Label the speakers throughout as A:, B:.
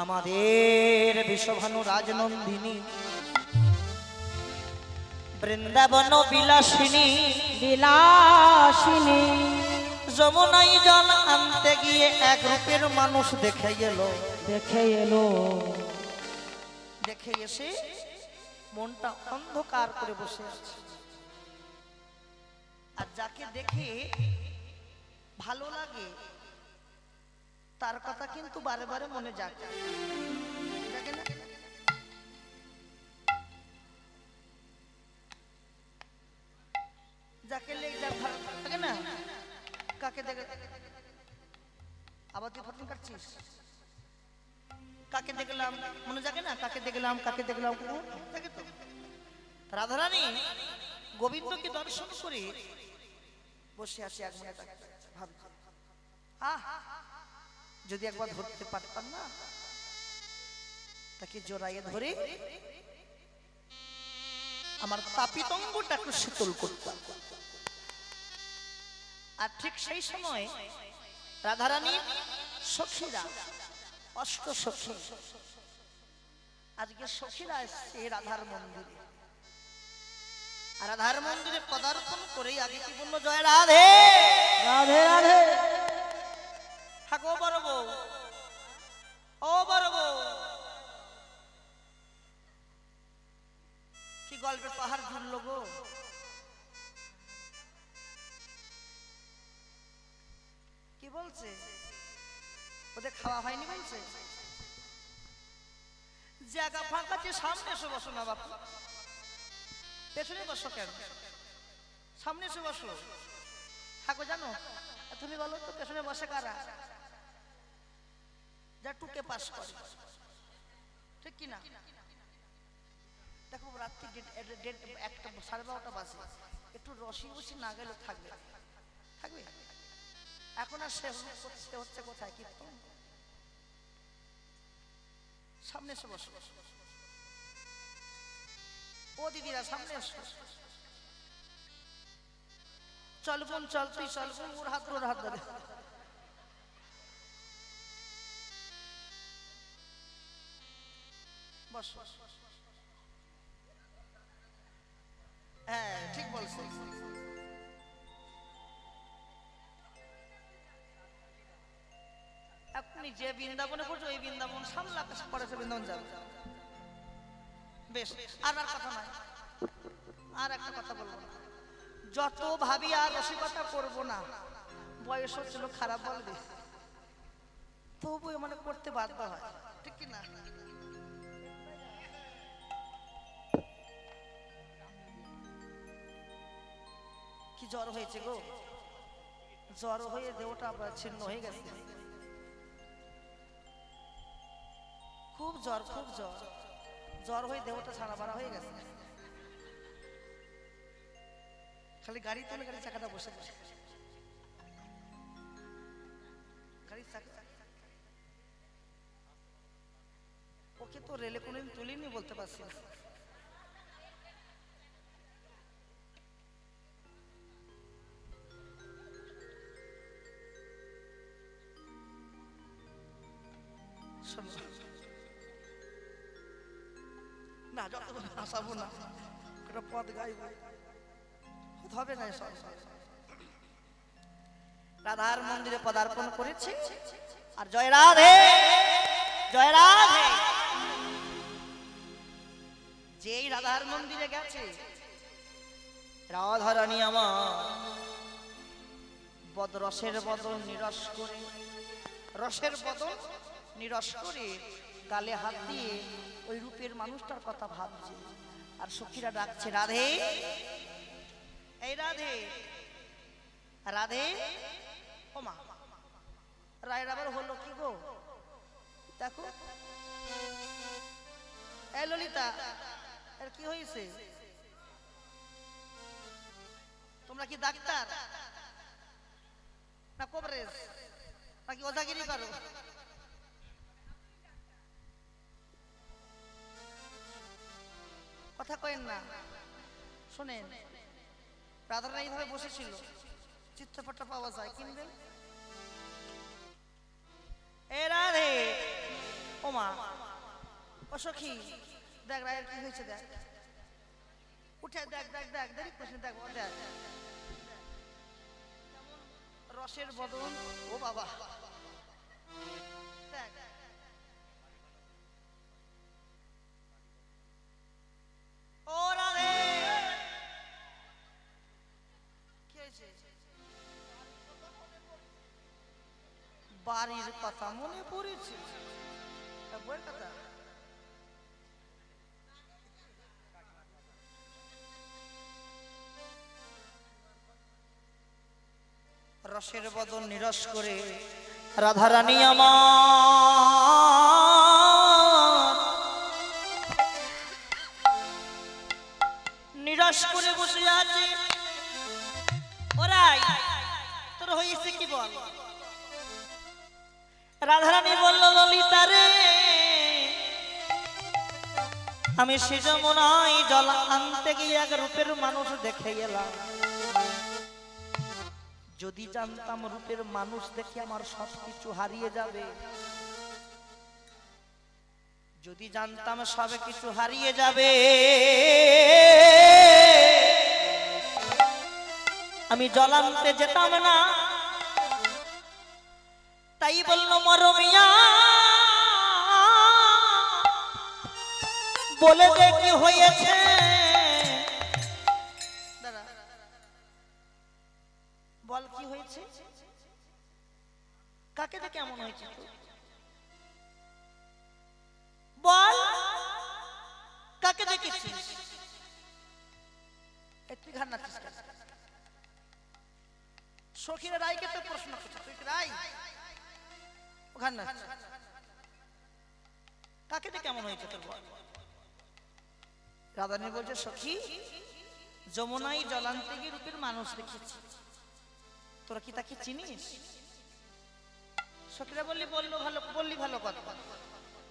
A: আমাদের বিশ্বভানু রাজনন্দিনী বৃন্দাবন বিলাসিনী
B: বিলাসিনী
A: যমুনাই জল আনতে গিয়ে এক রূপের মানুষ দেখে এলো দেখে এসে মনটা অন্ধকার করে বসে আছে। আর যাকে দেখে ভালো লাগে তার কথা কিন্তু বারে বারে মনে যাক যাকে লেগে ভালো লাগে না কাকে দেখে আবার তুই ফটো কাটছিস কাকে দেখলাম মনে যাকে না কাকে দেখলাম দেখে তো রাধারানী গোবিন্দকে দর্শন করে বসে আছে এক মনে ভাবছে যদি একবার ধরতে পারতাম না তাকে জড়াইয়ে ধরে আমার তাপিত অঙ্গটা একটু শীতল করতাম। আর ঠিক সেই সময় রাধারানী সখীরা অষ্ট সখী আজকে সখীরা এসছে রাধার মন্দিরে। আর রাধার মন্দিরে পদার্পণ করেই আগে কি বললো জয় রাধে
B: রাধে রাধে
A: থাকো বড় বউ ও বড় বউ কি গল্পের পাহাড় জুড়লো গো কি বলছে ওদের খাওয়া হয়নি বলছে জায়গা ফাঁকা যে সামনে এসে বসো না বাপু পেছনে বসো কেন সামনে এসে বসো থাকো জানো তুমি বলো তো পেছনে বসে কারা যা টুকে পাস করে ঠিক কিনা দেখো রাত্রি একটা 12:30 বাজে একটু রসি বসি না গেলে থাকবে থাকবে এখন আর সে হচ্ছে কোথায় কীর্তন সামনে এসে বসো ও দিদিরা সামনে এসো চল বোন চল তুই চল বোন ওর হাত ধরে বস হ্যাঁ ঠিক বলছো আপনি যে বৃন্দাবনে পড়ছো ওই বৃন্দাবন সামনে আকাশ পড়েছে বৃন্দাবন যাবে বেশ আর কথা নয় আর একটা কথা বলবো যত ভাবি আর রসিকতা করবো না বয়স হচ্ছিল খারাপ বলবে তবু মানে করতে বাধ্য হয় ঠিক কি না কি জ্বর হয়েছে গো জ্বর হয়ে দেহটা ছিন্ন হয়ে গেছে খুব জ্বর জ্বর হয়ে দেহটা ছাড়া বাড়া হয়ে গেছে খালি গাড়ি তুলে গাড়ি চাকাটা বসে গাড়ির চাকা ওকে তো রেলে কোনোদিন তুলিনি বলতে পারছি না না যত হাসাবো না একটা পদ গাইব হবে না সব রাধার মন্দিরে পদার্পণ করেছে আর জয় রাধে যেই রাধার মন্দিরে গেছে রাধারানী আমার রসের বদল নিরস করে গালে হাত দিয়ে ওই রূপের মানুষটার কথা ভাবছে আর সখীরা ডাকছে রাধে এই রাধে রাধে ও মা রায়ের আবার হলো কি গো দেখো এই ললিতা এর কি হয়েছে তোমরা কি ডাক্তার না কবরেজ নাকি ওজাগিরি করো কথা কয়েন না শোনেন রাধারানী এইভাবে বসেছিল চিত্রপটটা পাওয়া যায় কিনবেন এ রাধে ও মা ও সখী দেখ রায়ের কি হয়েছে দেখ উঠে দেখ দেখ দেখ দেখ প্রশ্ন দেখ ও দেখ রসের বদন ও বাবা দেখ ও রাধে কি হয়েছে বাড়ির কথা মনে পড়েছে বইয়ের কথা রসের বদন নিরস করে রাধারানী আমার নিরস করে বসে আছে ওরাই তোর হয়েছে কি বল রাধারানী বলল ললিতা রে আমি সে যমুনায় জল আনতে গিয়ে এক রূপের মানুষ দেখে গেলাম যদি জানতাম রূপের মানুষ দেখে আমার সবকিছু হারিয়ে যাবে যদি জানতাম সব কিছু হারিয়ে যাবে আমি জল আনতে যেতাম না তাই বলল মরমিয়া বলে দে কি হয়েছে বল কি হয়েছে কাকে দেখে এমন হয়েছে বল কাকে দেখেছিস একটু ঘাড় নাচিস সখীরা রায়কে তো প্রশ্ন করছে তুই রায় ঘাড় নাচ কাকে দেখে এমন হয়েছে তোর বল রাধারানী বলছে সখী যমুনায় জলান্তে গিয়ে রূপের মানুষ দেখেছি তোরা কি তাকে চিনিস সখীরা বললি ভালো কথা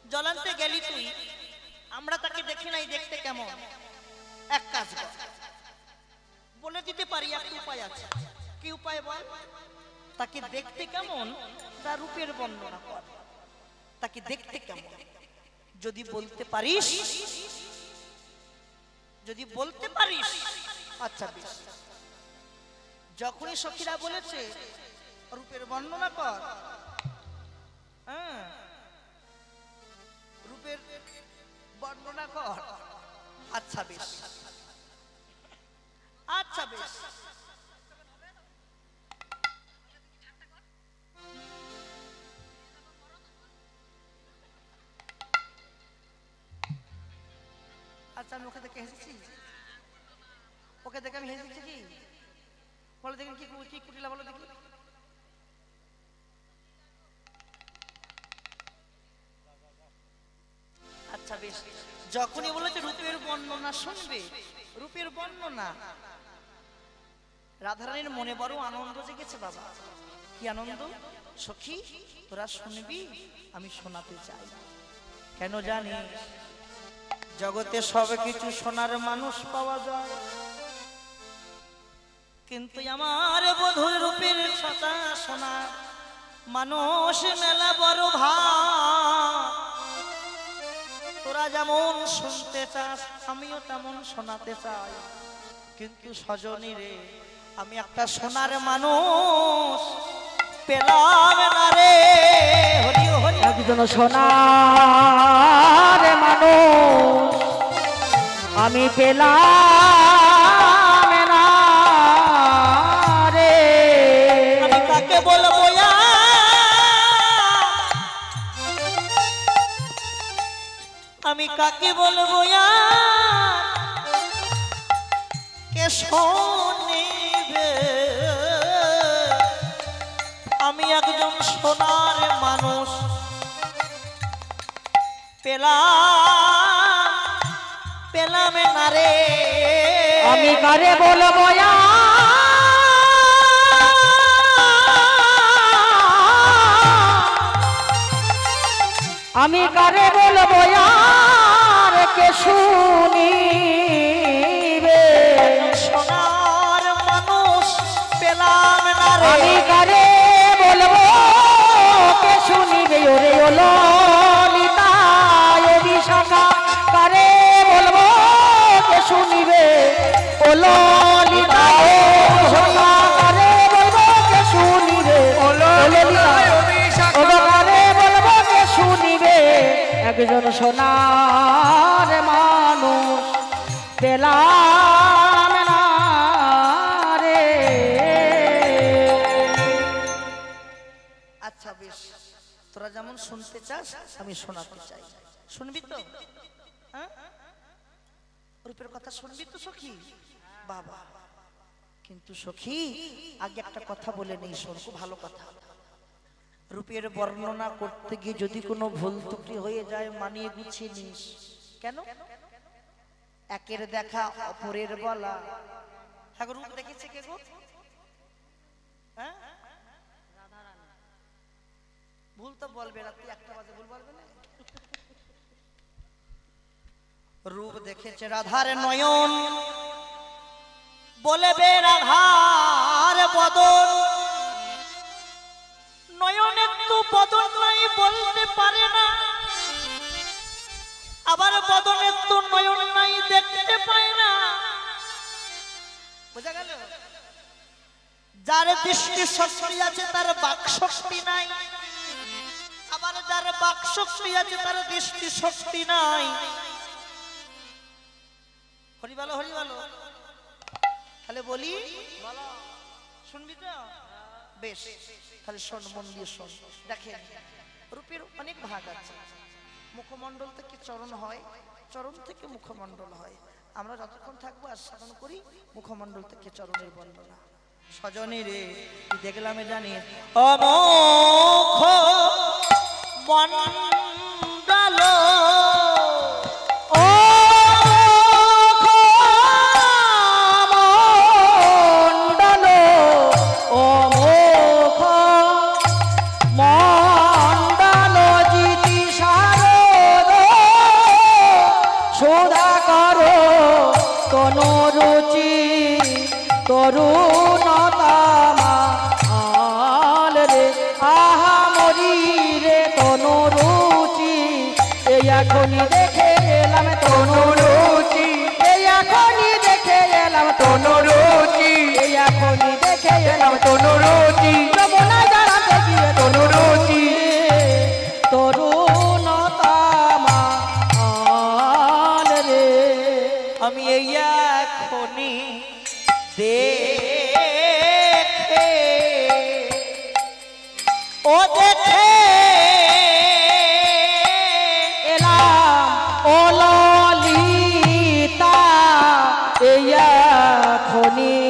A: জলান্তে গেলি তুই আমরা তাকে দেখি নাই দেখতে কেমন এক কাজ কর বলে দিতে পারি একটা উপায় আছে কি উপায় বল তাকে দেখতে কেমন তার রূপের বর্ণনা কর তাকে দেখতে কেমন যদি বলতে পারিস আচ্ছা বেশ যখনই সখীরা বলেছে রূপের বর্ণনা কর রূপের বর্ণনা কর আচ্ছা বেশ আচ্ছা বেশ আচ্ছা আমি ওকে দেখে হেসেছি ওকে দেখে আমি হেসেছি কি বলে দেখেন কি কি কুটিলা বলো দেখি আচ্ছা বেশ যখনই বলেছে রূপের বর্ণনা শুনবে রূপের বর্ণনা রাধারানীর মনে বড় আনন্দ জেগেছে বাবা কি আনন্দ সখী তোরা শুনবি আমি শোনাতে চাই কেন জানিস জগতে সব কিছু শোনার মানুষ পাওয়া যায় কিন্তু আমার বধূর রূপের কথা শোনা মানুষ মেলা বড় ভাব তোরা যেমন শুনতে চাস আমিও তেমন শোনাতে চাই কিন্তু সজনী রে আমি একটা সোনার মানুষ পেলাম না রে হরি হরি
B: একজন সোনার মানুষ আমি পেলাম না রে
A: আমি কাকে বলবো আমি কাকে বলবো কে শোনেবে আমি একজন সোনার মানুষ পেলাম না রে
B: আমি কারে বলবো আমি কারে বলবো আর কে শুনিবে
A: সোনার মানুষ পেলাম না রে
B: আমি কারে বলবো কে শুনিবে ওরে ও ললিতা একজন সোনার মানুষ পেলাম না রে।
A: আচ্ছা বেশ, তোরা যেমন শুনতে চাস আমি শোনাতে চাই, শুনবি তো? হ্যাঁ, রূপের কথা শুনবি তো সখী? বাবা, কিন্তু সখী আগে একটা কথা বলে নেই, শোন, খুব ভালো কথা। রূপের বর্ণনা করতে গিয়ে যদি কোনো ভুল ত্রুটি হয়ে যায় মানিয়ে গুছিয়ে নিস। কেন? একের দেখা অপরের বলা। হ্যাঁ, রূপ দেখেছে কে গো? হ্যাঁ, ভুল তো বলবে, রাত্রি 1টা বাজে ভুল বলবে না। রূপ দেখেছে রাধার নয়ন, বলবে রাধার বদন। নয়নের তো বদন নাই বলতে পারে না, আবার বদনের তো নয়ন নাই দেখতে পায় না। বোঝা গেল? যার দৃষ্টি শক্তি আছে তার বাক শক্তি নাই, আবার যার বাক শক্তি আছে তার দৃষ্টি শক্তি নাই। হরি বলো, হরি বলো। তাহলে বলি, শুনবি তো? বেশ, তাহলে শোন, মন দিয়ে শোন। দেখেন, রূপের অনেক ভাগ আছে। মুখমণ্ডল থেকে চরণ হয়, চরণ থেকে মুখমণ্ডল হয়। আমরা যতক্ষণ থাকবো আস্বাদন করি মুখমণ্ডল থেকে চরণের বর্ণনা। সজনী রে কি দেখলাম জানি, অমোখ মণ্ডল
B: এখনই দেখে এলাম তনুরুচি, এখনই দেখে এলাম তনুরুচি, এখনই দেখে এলাম তনুরুচি, যমুনা দাঁড়াতে গিয়ে তনুরুচি তরুণতামা রে।
A: আমি এই এখনই দেখে, ও দেখে
B: এখনই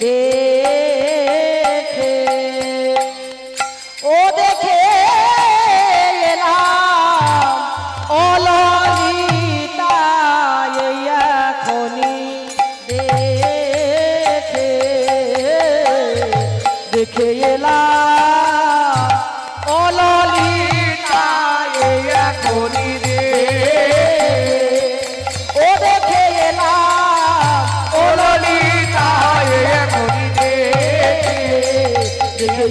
B: দেখে, ও দেখে এলাম ও ললিতা, এখনই দেখে, দেখে এলাম ও ললিতা, এখনই ও দেখে এলাম ও ললিতা, এখনই দেখে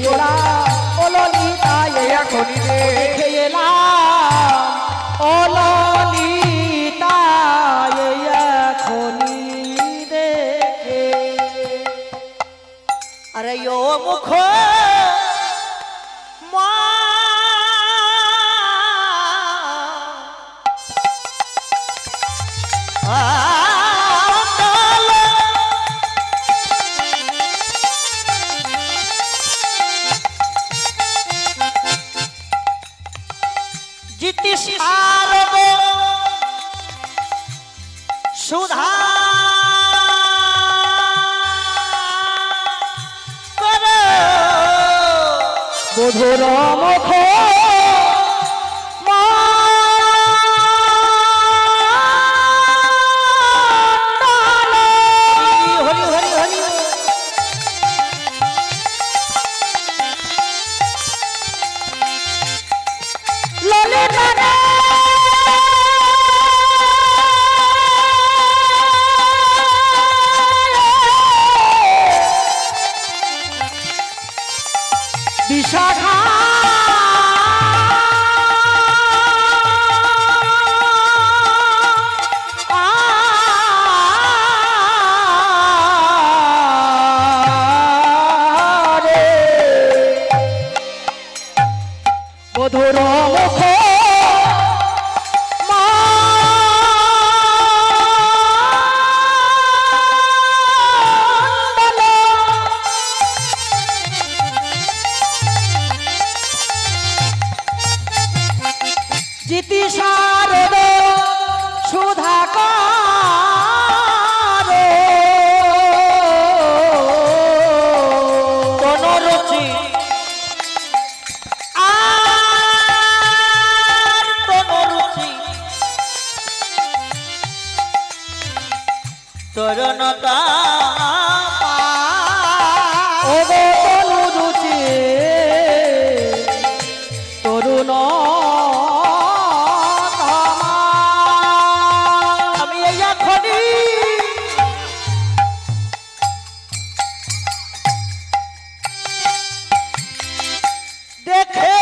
B: এলাম ও ললিতা, এখনই দেখে এলাম ও ললিতা, এখনই দেখে।
A: আরে ও মুখ সুধা
B: মধুর মুখ
A: হরি হরি হরি
B: ললিতা বিশাখা মধুর মুখ চিতি শারদ সুধাকর
A: তনরুচি আর তনরুচি তরুণতা
B: ওগো তনুরুচি তরুণ
A: আমি এই এখনই দেখে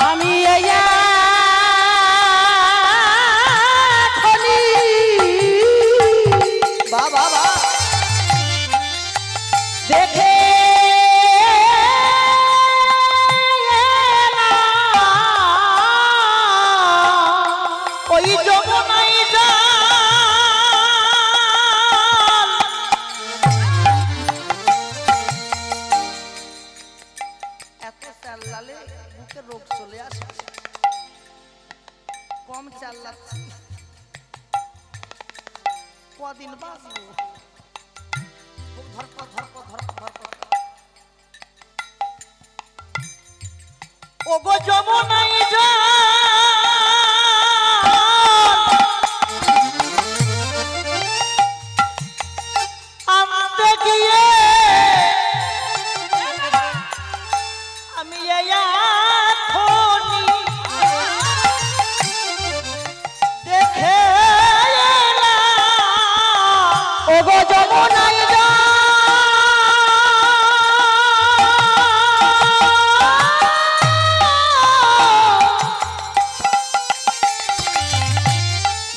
B: আমি এখনি
A: বাবা
B: দেখে
A: ওই যমুনাই যা এত চাল্লালে বুকে রোগ চলে আসে কম চাল্লাচ্ছি কদিন বাঁচবো ধরপ ধরপ ধরপ ধরপ ওগো যমুনাই যা আনতে গিয়ে আমি এখনি দেখে
B: ওগো যমুনাই যা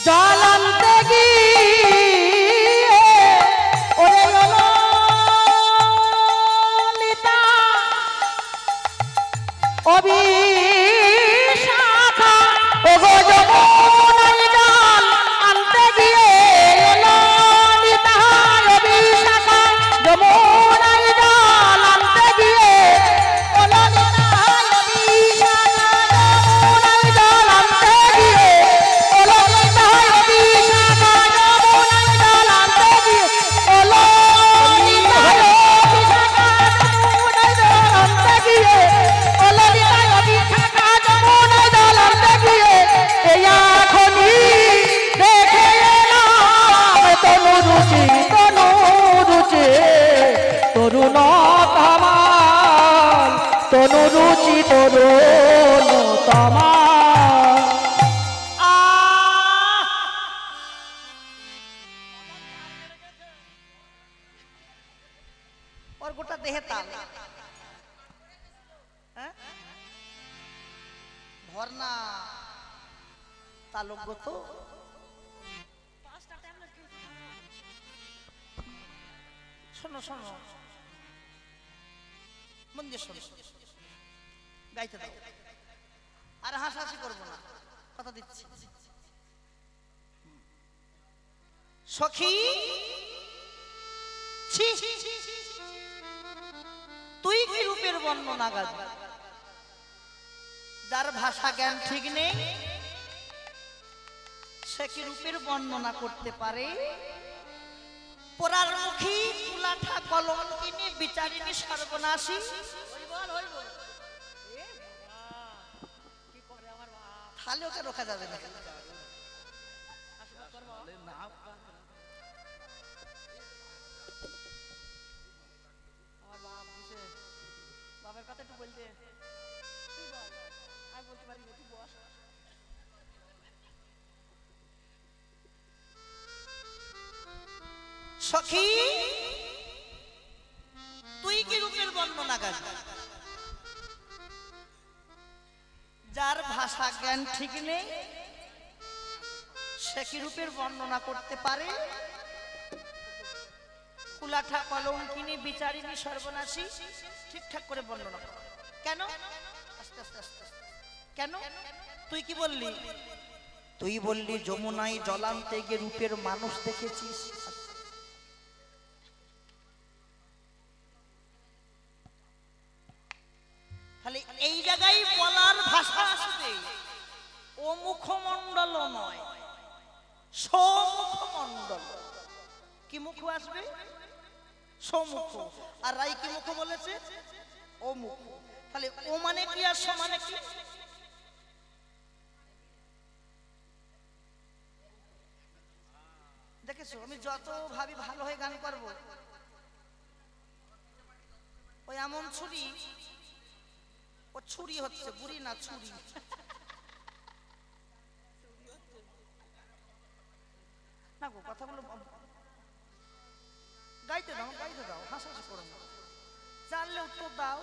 B: জল আনতে গিয়ে ওরে ললিতা অভিশাখা ওগো যমুনাই জল আনতে গিয়ে ললিতা অভিশাখা যমুনাই জল আনতে গিয়ে ললিতা অভিশাখা যমুনাই জল আনতে গিয়ে ললিতা অভিশাখা যমুনাই জল আনতে গিয়ে ললিতা অভিশাখা যমুনাই জল আনতে গিয়ে ললিতা অভিশাখা যমুনাই জল আনতে গিয়ে এই এখনি দেখে এলাম তনুরুচি তনুরুচি তরুণ তামাল তনুরুচি তরুণ তামাল
A: ওর গোটা দেহে তাল হ্যাঁ ভর না তালুক তো শোনো শোনো মন দিয়ে শোনো গাইতে দাও আর হাসাহাসি করবো না কথা দিচ্ছি সখী ছি তুই কি রূপের বর্ণনা গাবি যার ভাষা জ্ঞান ঠিক নেই সে কি রূপের বর্ণনা করতে পারে পোড়ার মুখী কুলাঠা কলঙ্কিনী বিচারিণী সর্বনাশী তাহলে ওকে রোকা যাবে না বাবার কথা একটু বলতে আমি বলতে পারি তুই বস সখী তুই কি রূপের বর্ণনা গাবি যার ভাষা জ্ঞান ঠিক নেই সে কি রূপের বর্ণনা করতে পারে কুলাঠা কলঙ্কিনী বিচারিণী সর্বনাশী ঠিকঠাক করে বর্ণনা করো কেন আস্তে আস্তে আস্তে কেন তুই কি বললি তুই বললি যমুনায় জলান্তে গিয়ে রূপের মানুষ দেখেছিস তাহলে এই জায়গায় বলা সমুখ, আর রাই কি মুখ বলেছে? ও মুখ। তাহলে ও মানে কি আর সমানে কি? দেখেছো, আমি যত ভাবি ভালো হয়ে গান করবো, ওই এমন ছুরি, ও ছুরি হচ্ছে, বুড়ি না ছুরি। না গো, কথাগুলো গাইতে দাও, গাইতে দাও, হাসাহাসি করো না। জানলে উত্তর দাও,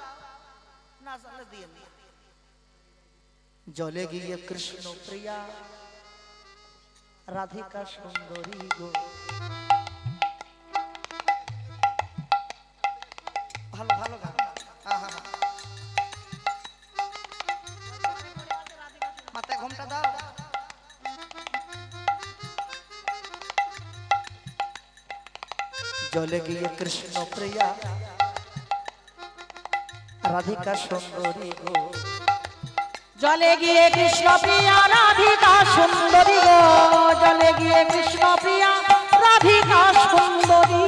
A: না জানলে দিয়ে নি। জলে গিয়ে কৃষ্ণ প্রিয়া রাধিকা সুন্দরী গো। ভালো ভালো গান। মাথায় ঘোমটা দাও। জলে গিয়ে কৃষ্ণ প্রিয়া রাধিকা সুন্দরী গো।
B: জলে গিয়ে কৃষ্ণ প্রিয়া রাধিকা সুন্দরী গো। জলে গিয়ে কৃষ্ণ প্রিয়া রাধিকা সুন্দরী।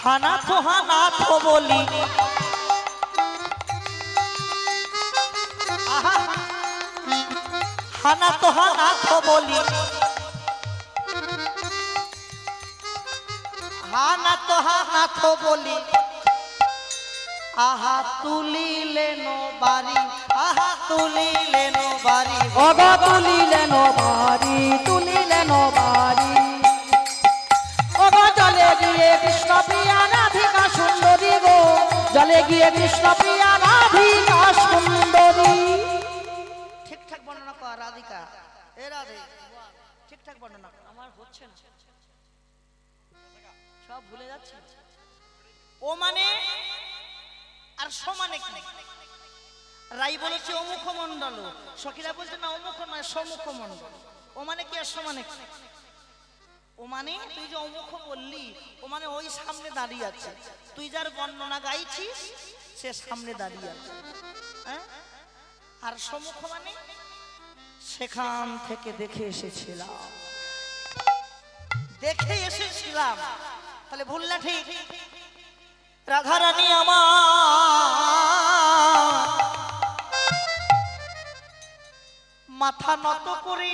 A: হানাথ হানাথ বলি, হানাথ হানাথ বলি, হানাথ হানাথ বলি, আহা তুলিলেন বাড়ি, আহা তুলিলেন বাড়ি,
B: অগা তুলিলেন বাড়ি, তুলিলেন বাড়ি। অগা জলে গিয়ে কৃষ্ণ প্রিয়া রাধিকা সুন্দরী গো। জলে গিয়ে কৃষ্ণ প্রিয়া রাধিকা সুন্দরী।
A: ঠিকঠাক বর্ণনা কর রাধিকা, এ রাধে, ঠিকঠাক বর্ণনা কর। আমার হচ্ছে না, সব ভুলে যাচ্ছি। ও মানে আর সমানে কি? রাই বলেছে অমুখ মণ্ডল, সখীরা বলছে না অমুখ নয় সমুখ মণ্ডল। ও মানে কি আর সমানে কি? ও মানে তুই যে অমুখ বললি, ও মানে ওই সামনে দাঁড়িয়ে আছে, তুই যার বর্ণনা গাইছিস সে সামনে দাঁড়িয়ে আছে। হ্যাঁ, আর সমুখ মানে সেখান থেকে দেখে এসেছিলাম, দেখে এসেছিলাম। তাহলে ভুল না ঠিক? রাধারানী আমার মাথা নত করে,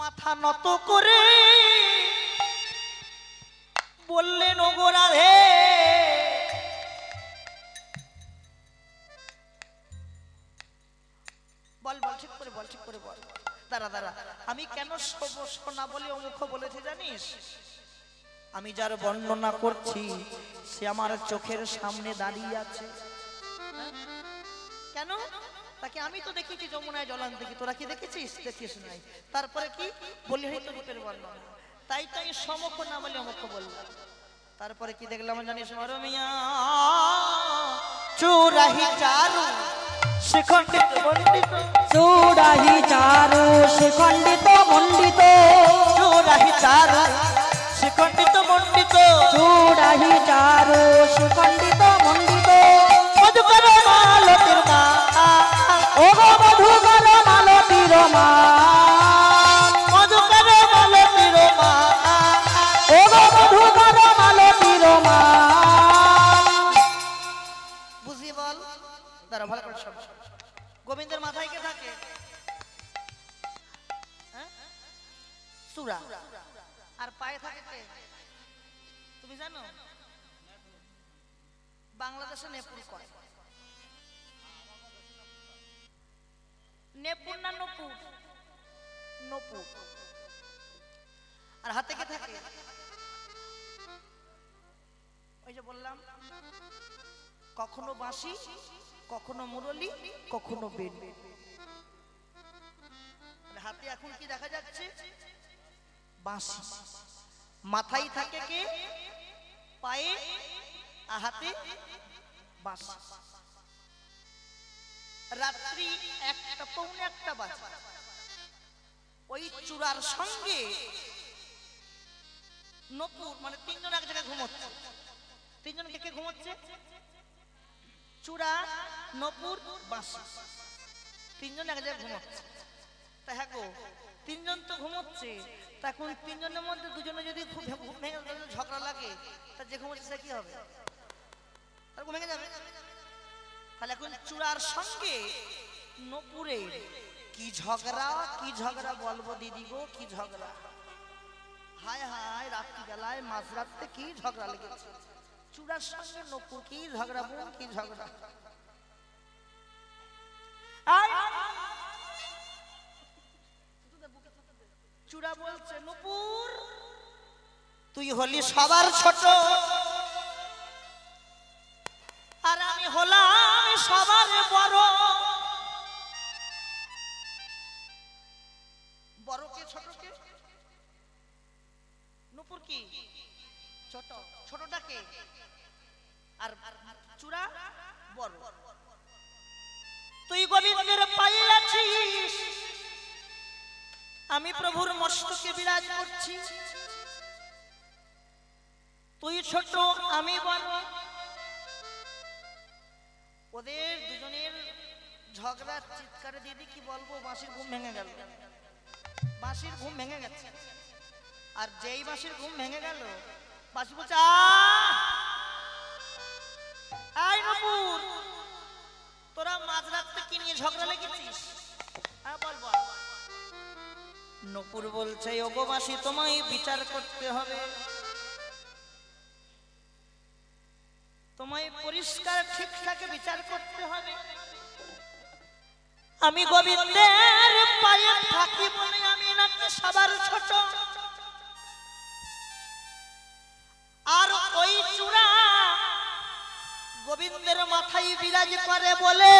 A: মাথা নত করে বললেন ওগো রাধে, বল বল, ঠিক করে বল, ঠিক করে বল। দাঁড়া দাঁড়া, আমি কেন সোনা বলে অমুখ বলেছি জানিস? আমি যার বর্ণনা করছি সে আমার চোখের সামনে দাঁড়িয়ে আছে। কেন? তাকে আমি তো দেখেছি যমুনায় জলান্তে, কি তোরা কি দেখেছিস? দেখিস নাই। তারপরে কি বলি, হয়তো রূপের বর্ণনা, তাই তো আমি সমুখ না বলে অমুখ বললাম। তারপরে কি দেখলাম জানিস? মরমিয়া চুরাহি চারু শিখণ্ডিত মণ্ডিত,
B: চূড়াহি চারু শিখণ্ডিত মণ্ডিত,
A: চুরাহি চারু শিখণ্ডিত মণ্ডিত,
B: চূড়াহি চারু শিখণ্ডিত মণ্ডিত।
A: মধুকর মালতীর মা,
B: ও গো মধুকর মালতীর মা,
A: মধুকর মালতীর মা,
B: ও গো মধুকর মালতীর মা।
A: বুঝি বল। দাঁড়া ভালো করে শোন। গোবিন্দের মাথায় কে থাকে? সুরা। আর পায়ে থাকে কে? তুমি জানো? বাংলাদেশে নেপুর কয়। নেপুর না নপুর? নপুর। আর হাতে কে থাকে? ওই যে বললাম, কখনো বাঁশি, কখনো মুরলি, কখনো বেল। হাতে এখন কি দেখা যাচ্ছে? বাঁশি। মাথায় থাকে কে? পায়ে, হাতে বাঁশি। রাত্রি 1টা পৌনে 1টা বাজে, ওই চূড়ার সঙ্গে নপুর মানে তিনজন এক জায়গায় ঘুমোচ্ছে। তিনজন কে কে ঘুমোচ্ছে? চূড়া, নপুর, বাঁশি, তিনজন এক জায়গায় ঘুমোচ্ছে। তা হ্যাঁ গো, তিনজন তো ঘুমোচ্ছে, তখন তিনজনের মধ্যে দুজনে যদি খুব ঘুম ভেঙে ঝগড়া লাগে, তা যে ঘুমোচ্ছে সে কি হবে? তার ঘুম ভেঙে যাবে। তাহলে এখন চূড়ার সঙ্গে নপুরের কি ঝগড়া, কি ঝগড়া বলবো দিদি গো, কি ঝগড়া! হায় হায়, রাত্রিবেলায় মাঝরাতে কি ঝগড়া লেগেছে। চূড়ার সঙ্গে নপুর কি ঝগড়া, বোন কি ঝগড়া। চূড়া বলছে, নপুর তুই হলি সবার ছোট, আর আমি হলাম সবার বড়। বড় কে ছোট কে? নপুর কি ছোট, ছোটটা কে? আর চূড়া বড়। তুই গোবিন্দের পায়ে আছিস, আমি প্রভুর মস্তকে বিরাজ করছি। তুই ছোট আমি বড়। ওদের দুজনের ঝগড়া চিৎকারে দিদি কি বলবো, বাঁশির ঘুম ভেঙে গেল। বাঁশির ঘুম ভেঙে গেছে। আর যেই বাঁশির ঘুম ভেঙে গেল, বাঁশি বলছে, আয় নপুর, তোরা মাঝরাতে কি নিয়ে ঝগড়া লেগেছিস? বল বল। নপুর বলছে, ওগো বাঁশি, তোমায় বিচার করতে হবে, তোমায় পরিষ্কার ঠিকঠাক বিচার করতে হবে। আমি গোবিন্দের পায়ে থাকি বলে আমি নাকি সবার ছোট, আর ওই চূড়া গোবিন্দের মাথায় বিরাজ করে বলে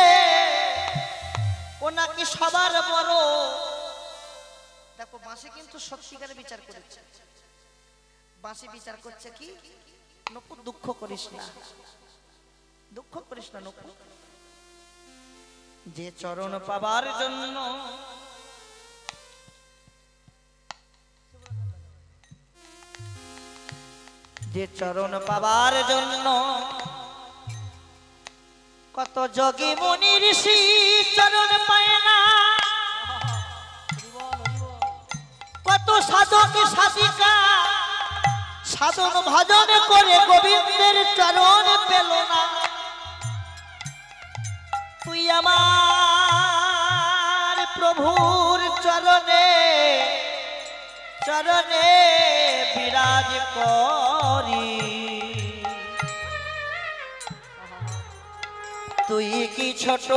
A: ও নাকি সবার বড়। দেখো, বাঁশি কিন্তু সত্যিকারে বিচার করেছে। বাঁশি বিচার করছে কি, নপুর দুঃখ করিস না, দুঃখ করিস না নপুর। যে চরণ পাবার জন্য যে চরণ পাবার জন্য কত যোগী মুনি ঋষি চরণ পায় না, কত সাধক সাধিকা সাধন ভজন করে গোবিন্দের চরণ পেল না। তুই আমার প্রভুর চরণে চরণে বিরাজ করি, তুই কি ছোট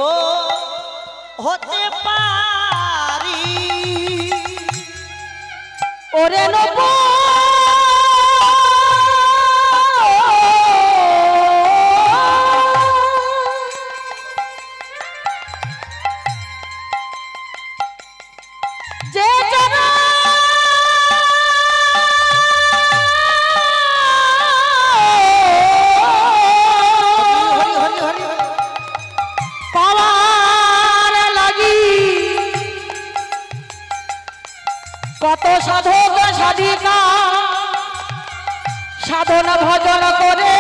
A: হতে পারি?
B: ওরে নপুর, যে পাওয়ার লাগি কত সাধক সাধিকা সাধন ভজন করে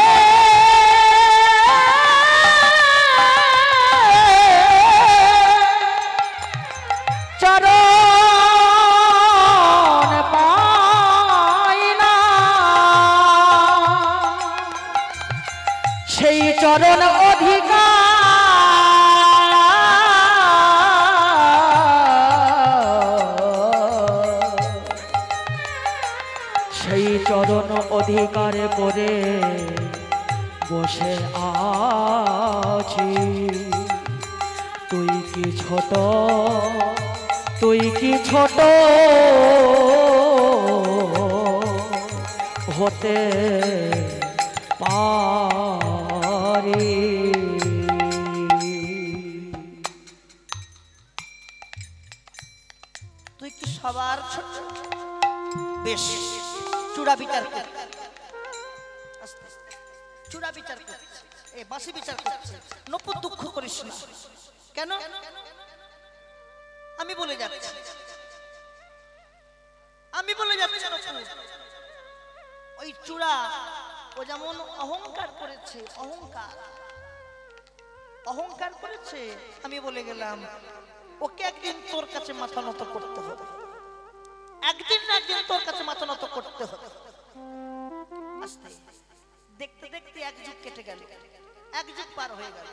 B: চরণ পায় না, সেই চরণ অধিকার সেই চরণ অধিকার করে বসে আছি। তুই কি ছোট, তুই কি ছোট হতে পারি?
A: তুই কি সবার ছোট? বেশ, চূড়া বিচার কর, চূড়া বিচার করছে, এই বাঁশি বিচার করছে। নপুর দুঃখ করিস না। কেন? আমি বলে যাচ্ছি, আমি বলে যাচ্ছি নপুর, ওই চূড়া ও যেমন অহংকার করেছে, অহংকার অহংকার করেছে, আমি বলে গেলাম ওকে একদিন তোর কাছে মাথা নত করতে হবে। একদিন না একদিন তোর কাছে মাথা নত করতে হবে। আস্তে দেখতে দেখতে এক যুগ কেটে গেল, এক যুগ পার হয়ে গেল।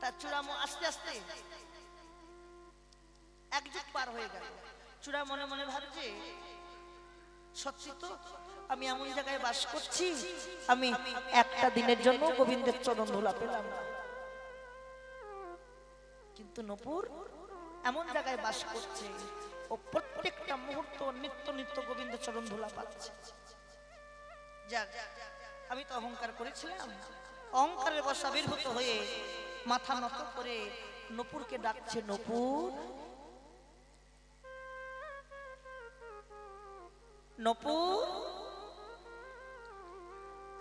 A: তার চূড়ামণি আস্তে আস্তে এক যুগ পার হয়ে গেল। চূড়া মনে মনে ভাবছে, সত্যি তো আমি এমন জায়গায় বাস করছি, আমি একটা দিনের জন্য গোবিন্দের চরণ ধুলা পেলাম না। কিন্তু নূপুর এমন জায়গায় বাস করছে, ও প্রত্যেকটা মুহূর্ত নিত্য নিত্য গোবিন্দের চরণ ধুলা পাচ্ছে। যাক, আমি তো অহংকার করেছিলাম, অহংকারের বশে আবির্ভূত হয়ে মাথা নত করে নূপুরকে ডাকছে, নূপুর, নূপুর,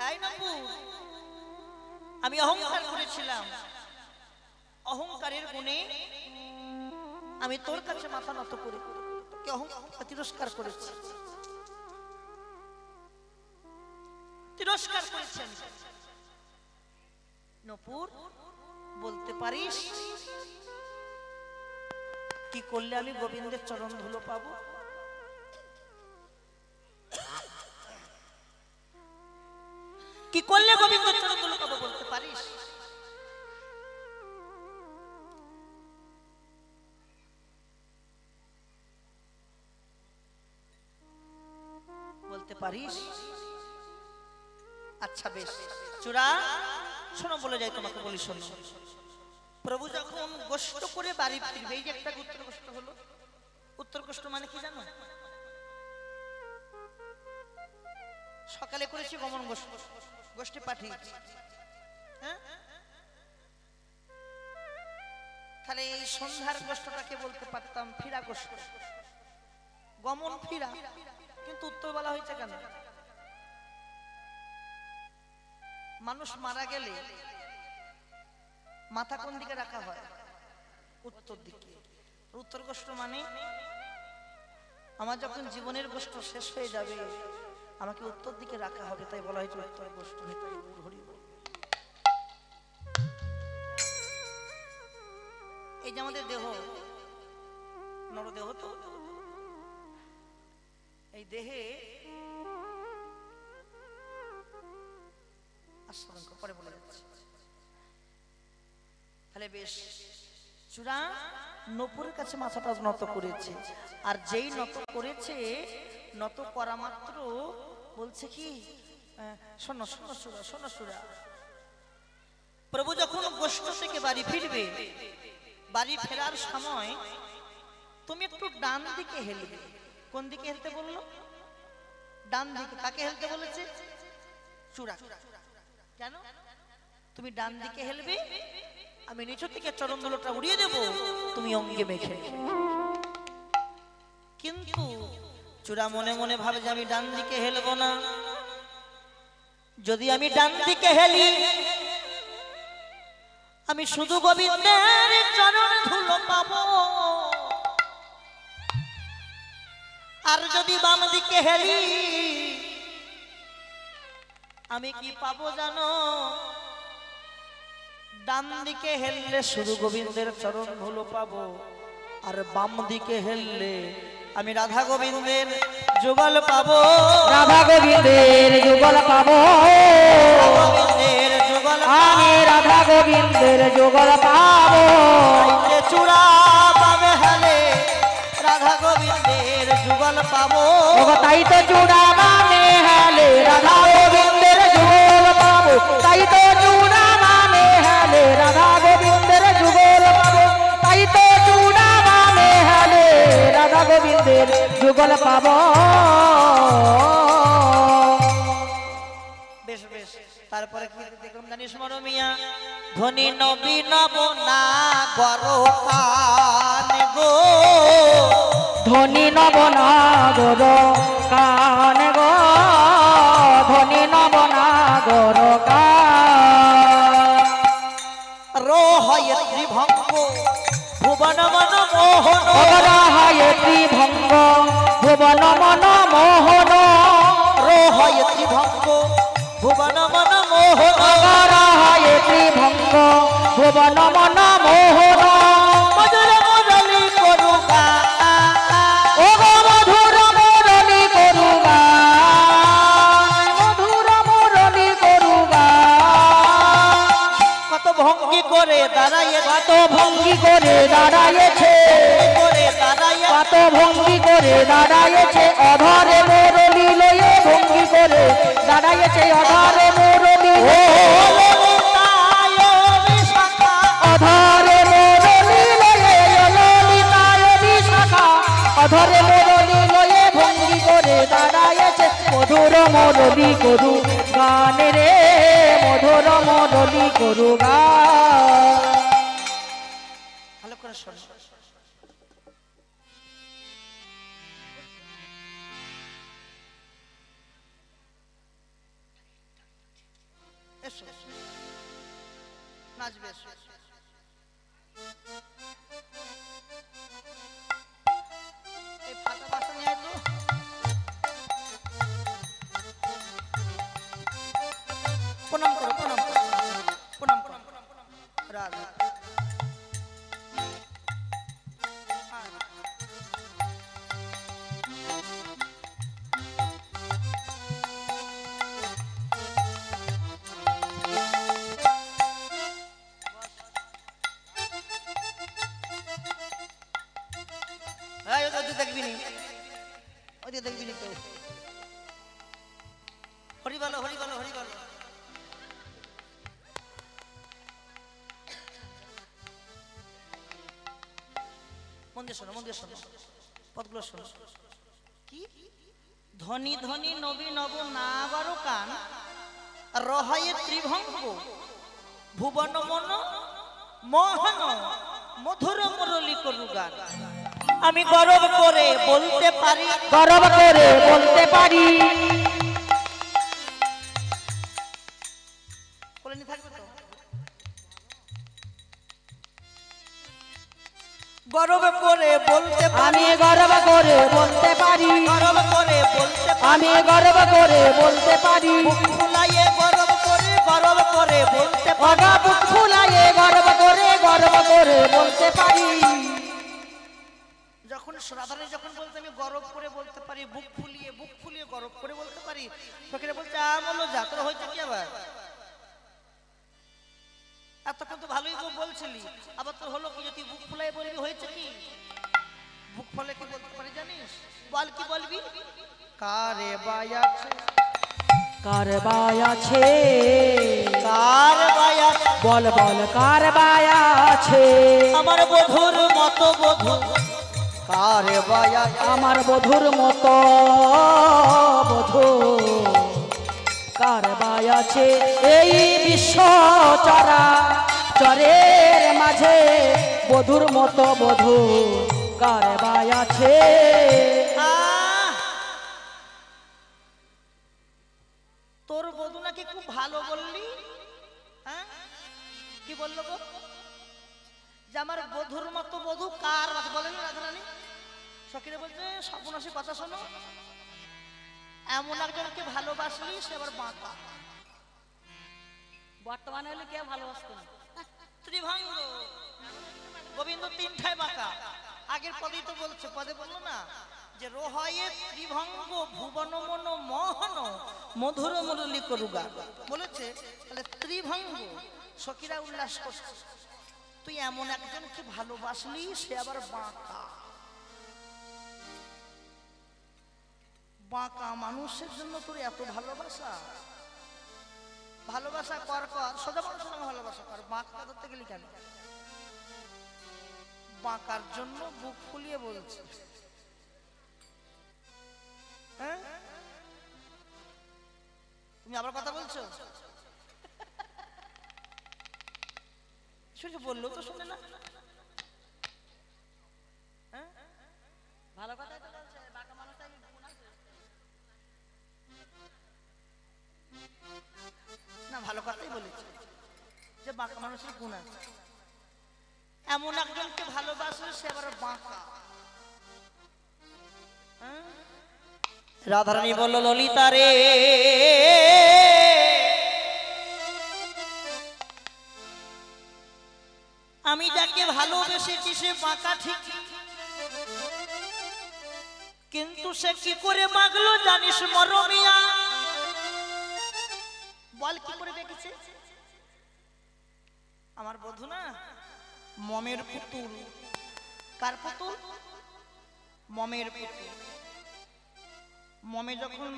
A: এই নূপুর। আমি অহংকার করেছিলাম, অহংকারের গুণে আমি তোর কাছে মাথা নত করে তোকে অহংকার তিরস্কার করেছি, তিরস্কার করেছেন। নূপুর, বলতে পারিস কি করলে আমি গোবিন্দের চরণ ধুলো পাবো? কি করলে গোবিন্দের চরণ ধুলো পাবো বলতে পারিস? বলতে পারিস? আচ্ছা বেশ, চূড়া শোনো, বলে যাই তোমাকে, বলি শোনো। প্রভু যখন গোষ্ঠ করে বাড়ি ফিরবে, এই যে একটা উত্তর গোষ্ঠ হলো, উত্তর গোষ্ঠ মানে কি জানো? সকালে করেছি গমন গোষ্ঠী পাঠিয়েছি, হ্যাঁ, তাহলে এই সন্ধ্যার গোষ্ঠটাকে বলতে পারতাম ফিরা গোষ্ঠ, গমন ফিরা, কিন্তু উত্তর বলা হয়েছে কেন? মানুষ মারা গেলে মাথা কোন দিকে রাখা হয়? উত্তর দিকে। উত্তর গোষ্ঠ মানে আমার যখন জীবনের গোষ্ঠ শেষ হয়ে যাবে আমাকে উত্তর দিকে রাখা হবে, তাই বলা হয়েছে উত্তর গোষ্ঠ। এই যে আমাদের দেহ, নরদেহ, তো এই দেহে পরে বলে যাচ্ছে। তাহলে বেশ, চূড়া নূপুরের কাছে মাথাটা নত করেছে, আর যেই নত করেছে, নত করা মাত্র বলছে কি, শোনো শোনো চূড়া, শোনো চূড়া, প্রভু যখন গোষ্ঠ থেকে বাড়ি ফিরবে, বাড়ি ফেরার সময় তুমি একটু ডান দিকে হেলবে। কোন দিকে হেলতে বললো? ডান দিকে। কাকে হেলতে বলেছে? চূড়া। কেন? তুমি ডান দিকে হেলবে, আমি নিচু থেকে চরণ ধুলোটা উড়িয়ে দেব, তুমি অঙ্গে মেখে। কিন্তু চূড়া মনে মনে ভাবে যে আমি ডান দিকে হেলবো না, যদি আমি ডান দিকে হেলি আমি শুধু গোবিন্দের চরণ ধুলো পাবো, আর যদি বাম দিকে হেলি আমি কি পাবো জানো? ডান দিকে হেললে শুধু গোবিন্দের চরণ ধুলো পাবো, আর বাম দিকে হেললে আমি রাধা গোবিন্দের যুগল পাবো,
B: রাধা গোবিন্দের যুগল পাবো, আমি রাধা গোবিন্দের যুগল পাবো।
A: চূড়া পাবে হেলে রাধা গোবিন্দের যুগল পাবো,
B: তাই তো চূড়া মানে হেলে রাধা গোবিন্দের যুগল পাবো, তাই তো চূড়া মানে হেলে রাধা গোবিন্দের যুগল পাবো, তাই তো চূড়া মানে হেলে রাধা গোবিন্দের যুগল পাবো।
A: বেশ বেশ, তারপরে কি দেখলাম জানিস মরমিয়া? ধনী নবী নব না গর কান গো,
B: ধনী নবনাগর কান গো, ধনী নবনাগর কান,
A: রোহয় ত্রিভঙ্গ ভুবন মন মোহন,
B: অবরাহায় ত্রিভঙ্গ ভুবন মন মোহন,
A: রোহয় ত্রিভঙ্গ ভুবন মন মোহন,
B: অবরাহায় ত্রিভঙ্গ ভুবন মন মোহন,
A: মধুর মুরলী করুগা,
B: ও গো মধুর
A: ভঙ্গি করে দাঁড়াইয়ে,
B: কত ভঙ্গি করে দাঁড়াইছে, কত ভঙ্গি করে দাঁড়াইছে, অধরে মুরলি লয়ে ভঙ্গি করে দাঁড়াইছে, অধরে মুরলি, অধরে মুরলি লয়ে ললিতায় বিশাখা, অধরে মুরলি লয়ে ভঙ্গি করে দাঁড়াইছে, মধুর মুরলি করু গান রে, মধুর মুরলি করু গান।
A: ভালো করে শোনো। এসো নাচবে, এসো। এই ফাটা বাসন নিয়ে আয় তো। প্রণাম করো, প্রণাম করো, প্রণাম করো। রাধা দেখবি নি, ওই দেখবি নি কেউ। হরি বলো, হরি বলো, হরি বলো। মন দিয়ে শোনো, মন দিয়ে শোনো, পদগুলো শোনো। কি ধনী ধনী নবী নব না বারো কান, রহায়ে ত্রিভঙ্গ ভুবন মন মোহন মধুর মুরলি করু গান। আমি গর্ব করে বলতে পারি,
B: গর্ব করে বলতে পারি,
A: কোলেনি থাকবে তো। গর্ব করে বলতে পারি,
B: আমি গর্ব করে বলতে পারি,
A: গর্ব করে বলতে পারি,
B: আমি গর্ব করে বলতে পারি,
A: ফুলাইয়ে গর্ব করে বলতে পারি,
B: বুক ফুলাইয়ে গর্ব করে বলতে পারি।
A: যখন রাধারানী যখন বলতে আমি গর্ব করে বলতে পারি, বুক ফুলিয়ে গর্ব করে বলতে পারি, ফকিরা বলছে বলো যা, তোর হয়েছে কি আবার? এতক্ষণ তো ভালোই বলছিলি, আবার তোর হলো কি? যদি বুক ফুলাই বলবি হয়েছে কি? বুক ফুলে কি বলতে পারি জানিস? বল, কি বলবি? কারে বায়াছে,
B: কার বায়াছে,
A: কার বায়াছে,
B: বল বল কার বায়াছে,
A: আমার বধুর মতো বধু, কারে বায়াছে,
B: আমার বধুর মতো বধু, কার বায়াছে, এই বিশ্ব চরা চরের মাঝে বধুর মতো বধু কার বায়াছে।
A: তোর বধু নাকি খুব ভালো বললি? হ্যাঁ, কি বললো গো? যে আমার বধুর মতো বধু কার আছে বলেন রাধারানী। সখীরা বলছে সর্বনাশী কথা শোনো, এমন একজনকে ভালোবাসলি সে আবার বাঁকা।
B: বর্তমানে হলে কে ভালোবাসতো না?
A: ত্রিভঙ্গ গোবিন্দ তিনটায় বাঁকা। আগের পদেই তো বলছে, পদে বললো না যে রোহায়ে ত্রিভঙ্গ ভুবন মন মোহন মধুর মুরলি করুগা বলেছে। তাহলে ত্রিভঙ্গ সখীরা উল্লাস করছে, তুই এমন একজনকে ভালোবাসলি সে আবার বাঁকা। বাঁকা মানুষের জন্য তোর এত ভালোবাসা? ভালোবাসা কর কর, সোজা মানুষের সঙ্গে ভালোবাসা কর, বাঁকা ধরতে গেলি কেন? বাঁকার জন্য বুক ফুলিয়ে বলছে। হ্যাঁ, তুমি আবার কথা বলছো? বললো তো শুনে না।
B: ভালো কথাই তো বলছে, বাঁকা মানুষটাই গুণ আছে
A: না, ভালো কথাই বলেছে যে বাঁকা মানুষের গুণ আছে। এমন একজনকে ভালোবাসলে সে আবার বাঁকা। রাধারানী বলল ললিতা রে, আমি যাকে ভালোবেসেছি সে বাঁকা ঠিক, কিন্তু সে কি করে মাগলো জানিস মরমিয়া? বল কি করে দেখেছে? আমার বধূ না মমের পুতুল। কার পুতুল? মমের পুতুল। মমে যখন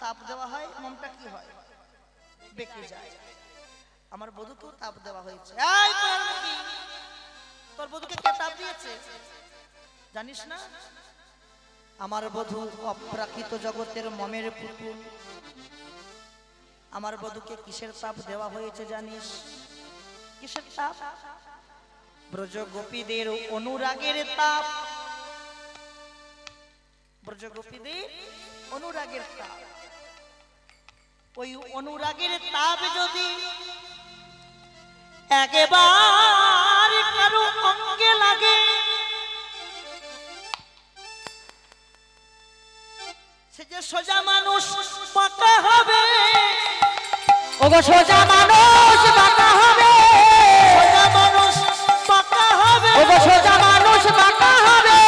A: তাপ দেওয়া হয় মমটা কি হয়? বেঁকে যায়। আমার বধূকেও তাপ দেওয়া হয়েছে। এই তোর বধূকে কে তাপ দিয়েছে জানিস না? আমার বধূ অপ্রাকৃত জগতের মমের পুতুল। আমার বধূকে কিসের তাপ দেওয়া হয়েছে জানিস? কিসের তাপ? ব্রজ গোপীদের অনুরাগের তাপ। ব্রজ গোপীদের অনুরাগের তাপ। ওই অনুরাগের তাপ যদি একেবারে কারো অঙ্গে লাগে, সে যে সোজা মানুষ পাকা হবে।
B: ওগো সোজা মানুষ বাঁকা হবে,
A: সোজা মানুষ পাকা হবে।
B: ওগো সোজা মানুষ বাঁকা হবে।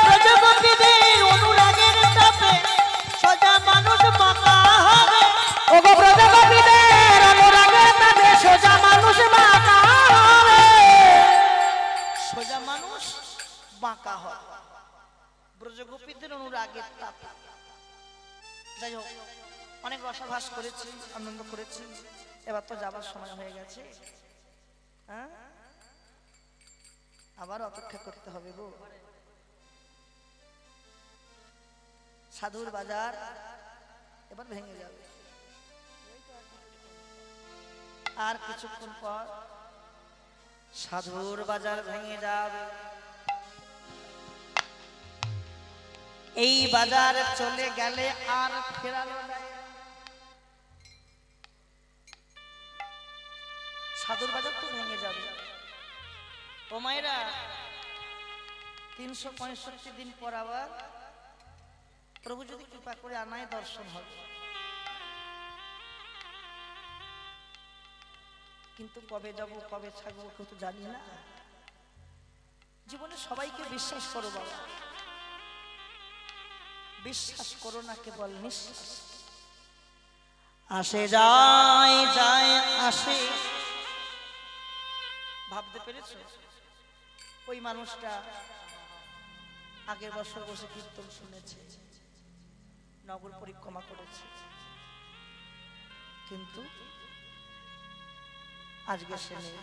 A: ব্রজগোপীদের অনুরাগের তাপে সোজা মানুষ পাকা হবে।
B: ওগো ব্রজগোপীদের অনুরাগের তাপে সোজা মানুষ বাঁকা হবে।
A: সোজা মানুষ বাঁকা হয় ব্রজগোপীদের অনুরাগের তাপে। যাই হোক, অনেক রসাভাস করেছি, আনন্দ করেছি। এবার তো যাবার সময় হয়ে গেছে। হ্যাঁ, আবার অপেক্ষা করতে হবে গো। সাধুর বাজার এবার ভেঙে যাবে। আর কিছুক্ষণ পর সাধুর বাজার ভেঙে যাবে। এই বাজার চলে গেলে আর ফেরানো যায় না। সাধুর বাজার তো ভেঙে যাবে। ও মায়েরা, 365 দিন পর আবার প্রভু যদি কৃপা করে আনায় দর্শন হবে। কিন্তু কবে যাব কবে থাকবো কিন্তু জানি না। জীবনে সবাইকে বিশ্বাস করো বাবা, বিশ্বাস করো না কেবল নিঃশ্বাস। আসে যায় যায় আসে। ভাবতে পেরেছো? ওই মানুষটা আগের বছর বসে কীর্তন শুনেছে, নগর পরিক্রমা করেছে, কিন্তু আজকে সে নেই।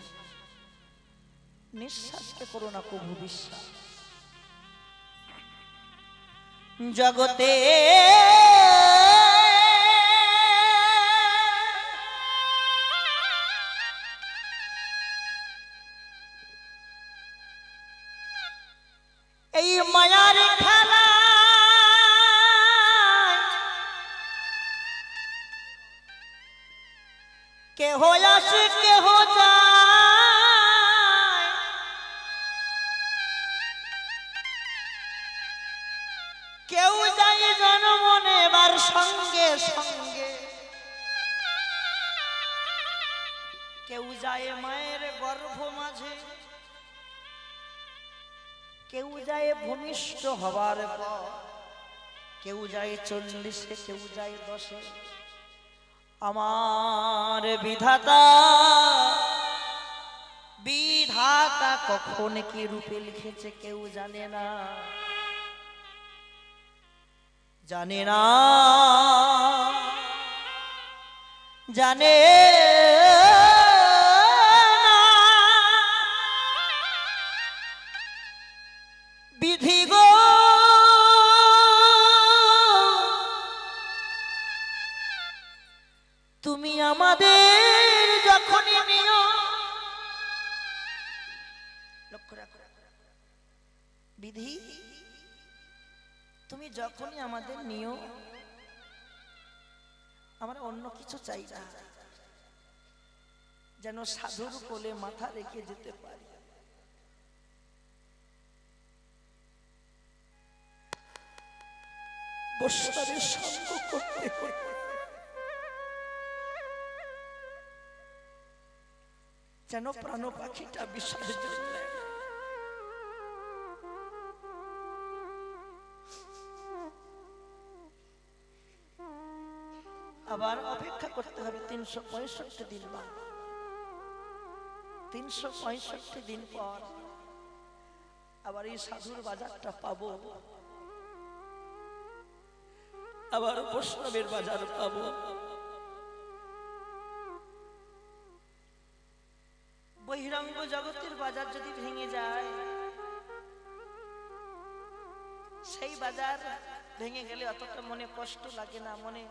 A: নিঃশ্বাসকে করো না কবু বিশ্বাস। জগতে এই মায়ার খেলা কেহ আসে কেহ যায়, কেউ যায় জন্ম নেবার সঙ্গে সঙ্গে, কেউ যায় মায়ের গর্ভ মাঝে, কেউ যায় ভূমিষ্ঠ হবার পর, কেউ যায় 40-এ, কেউ যায় 10-এ। আমার বিধাতা বিধাতা কখন কি রূপে লিখেছে কেউ জানে না, জানে না, জানে না। বিধি গো তুমি আমাদের যখনই নিও, লক্ষ্য রাখো, বিধি তুমি যখনই আমাদের নিও, আমরা অন্য কিছু চাই না, যেন সাধুর কোলে মাথা রেখে যেতে পারি। বৎসরের সঙ্গ করতে করতে যেন প্রাণ পাখিটা বিসর্জন দেয়। আবার অপেক্ষা করতে হবে 365 দিন বাদ। 365 দিন পর আবার এই সাধুর বাজারটা পাবো, আবার বৈষ্ণবের বাজার পাবো। বহিরঙ্গ জগতের বাজার যদি ভেঙে যায়, সেই বাজার ভেঙে গেলে অতটা মনে কষ্ট লাগে না, মনে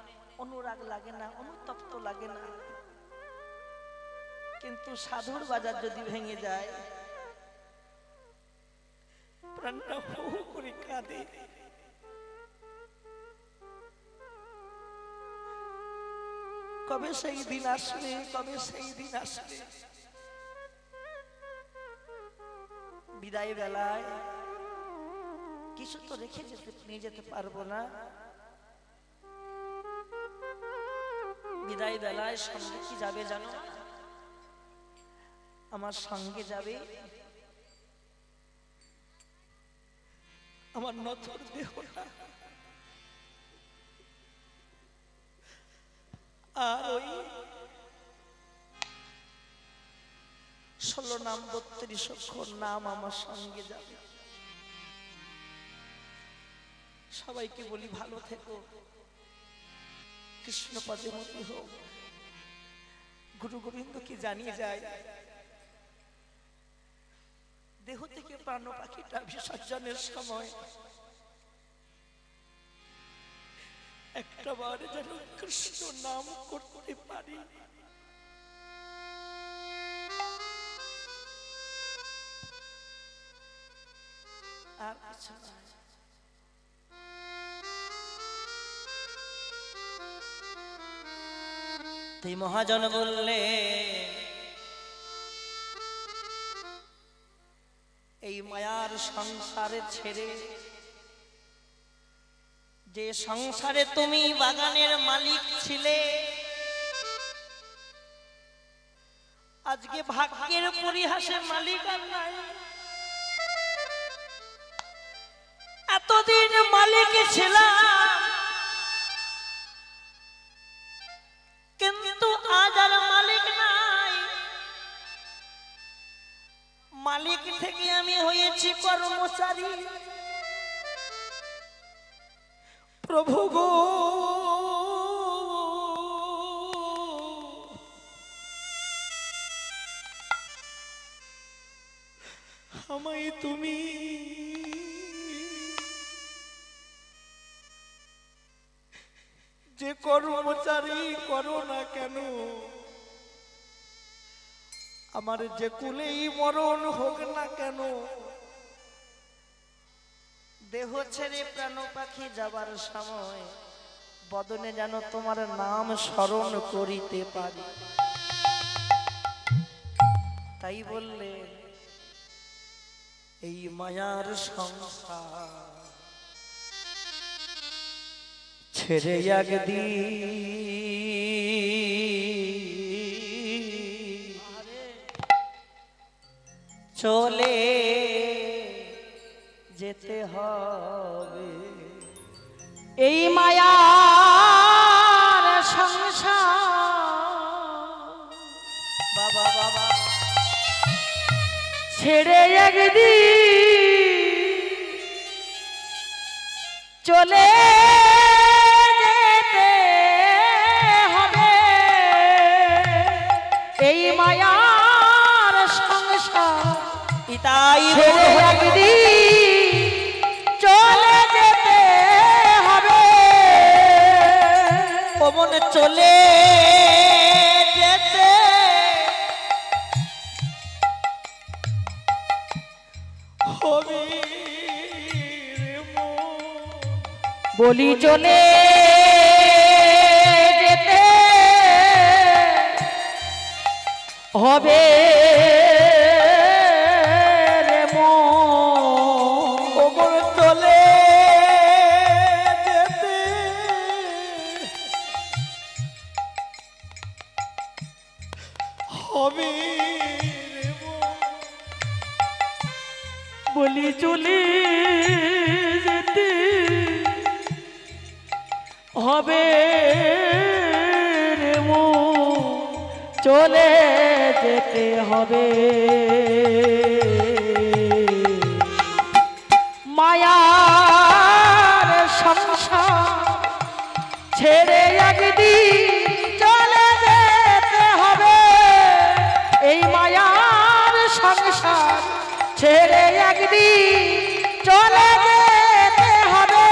A: অনুরাগ লাগে না, অনুতপ্ত লাগে না। কিন্তু সাধুর বাজার যদি ভেঙে যায়, প্রাণটা হু হু করে কাঁদে। কবে সেই দিন আসবে, কবে সেই দিন আসবে। বিদায় বেলায় কিছু তো রেখে নিয়ে যেতে পারবো না। বিদায় বেলায় সঙ্গে কি যাবে জানো? আমার সঙ্গে যাবে আমার নথর দেহটা, আর ওই 16 নাম 32 অক্ষর নাম আমার সঙ্গে যাবে। সবাইকে বলি ভালো থেকো, কৃষ্ণ পদে মতি হোক। গুরু গোবিন্দ কি জানিয়ে যায়, দেহ থেকে প্রাণ পাখিটা বিসর্জনের সময় একটা বার যেন কৃষ্ণ নাম করতে পারি। আর কিছু না। তুই মহাজন বললে এই মায়ার সংসারে ছেড়ে, যে সংসারে তুমি বাগানের মালিক ছিলে, আজকে ভাগ্যের পরিহাসে মালিক আর নাই। এতদিন মালিক ছিলাম, কিন্তু আজ আর মালিক নাই। মালিক থেকে আমি হয়েছি কর্মচারী। প্রভু গো, আমায় তুমি যে কর্মচারী করো না কেন, আমার যে কুলেই মরণ হোক না কেন, দেহ ছেড়ে প্রাণ পাখি যাবার সময় বদনে যেন তোমার নাম স্মরণ করিতে পারি। তাই বললে এই মায়ার সংসার ছেড়ে একদিন চলে যেতে হবে।
B: এই মায়ার সংসার
A: বাবা বাবা
B: ছেড়ে একদিন চলে যেতে হবে। এই মায়ার সংসার
A: তাই
B: ছেড়ে একদিন চলে যেতে হবে।
A: পবন চলে যেতে হবে রে মন।
B: বলি চলে যেতে হবে রে মন।
A: পবন চলে যেতে হবে রে মন।
B: বলি চলে যেতে হবে রে মন। চলে যেতে হবে। মায়ার সংসার ছেড়ে একদিন চলে যেতে হবে। এই মায়ার সংসার ছেড়ে একদিন চলে যেতে হবে।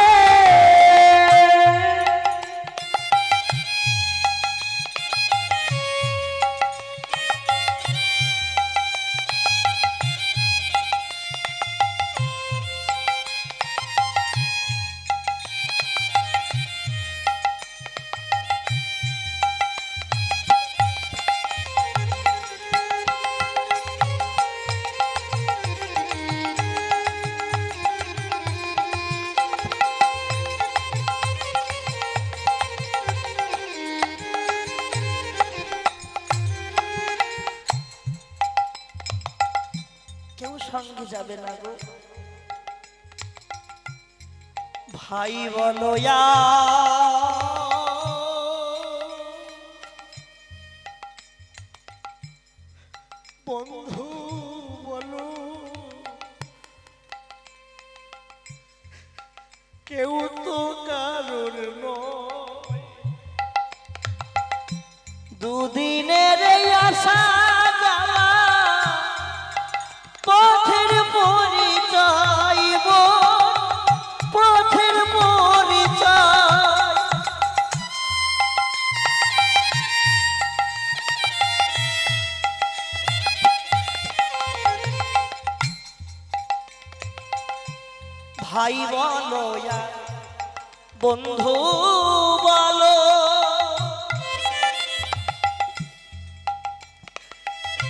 A: কেউ সঙ্গে যাবে না গো ভাই বলো বন্ধু বলো কেউ তো কারোর নয়। দুদিনের এই আশা জ্বালা পথের পরিচয় পথের পরিচয়। ভাই বলো বন্ধু বলো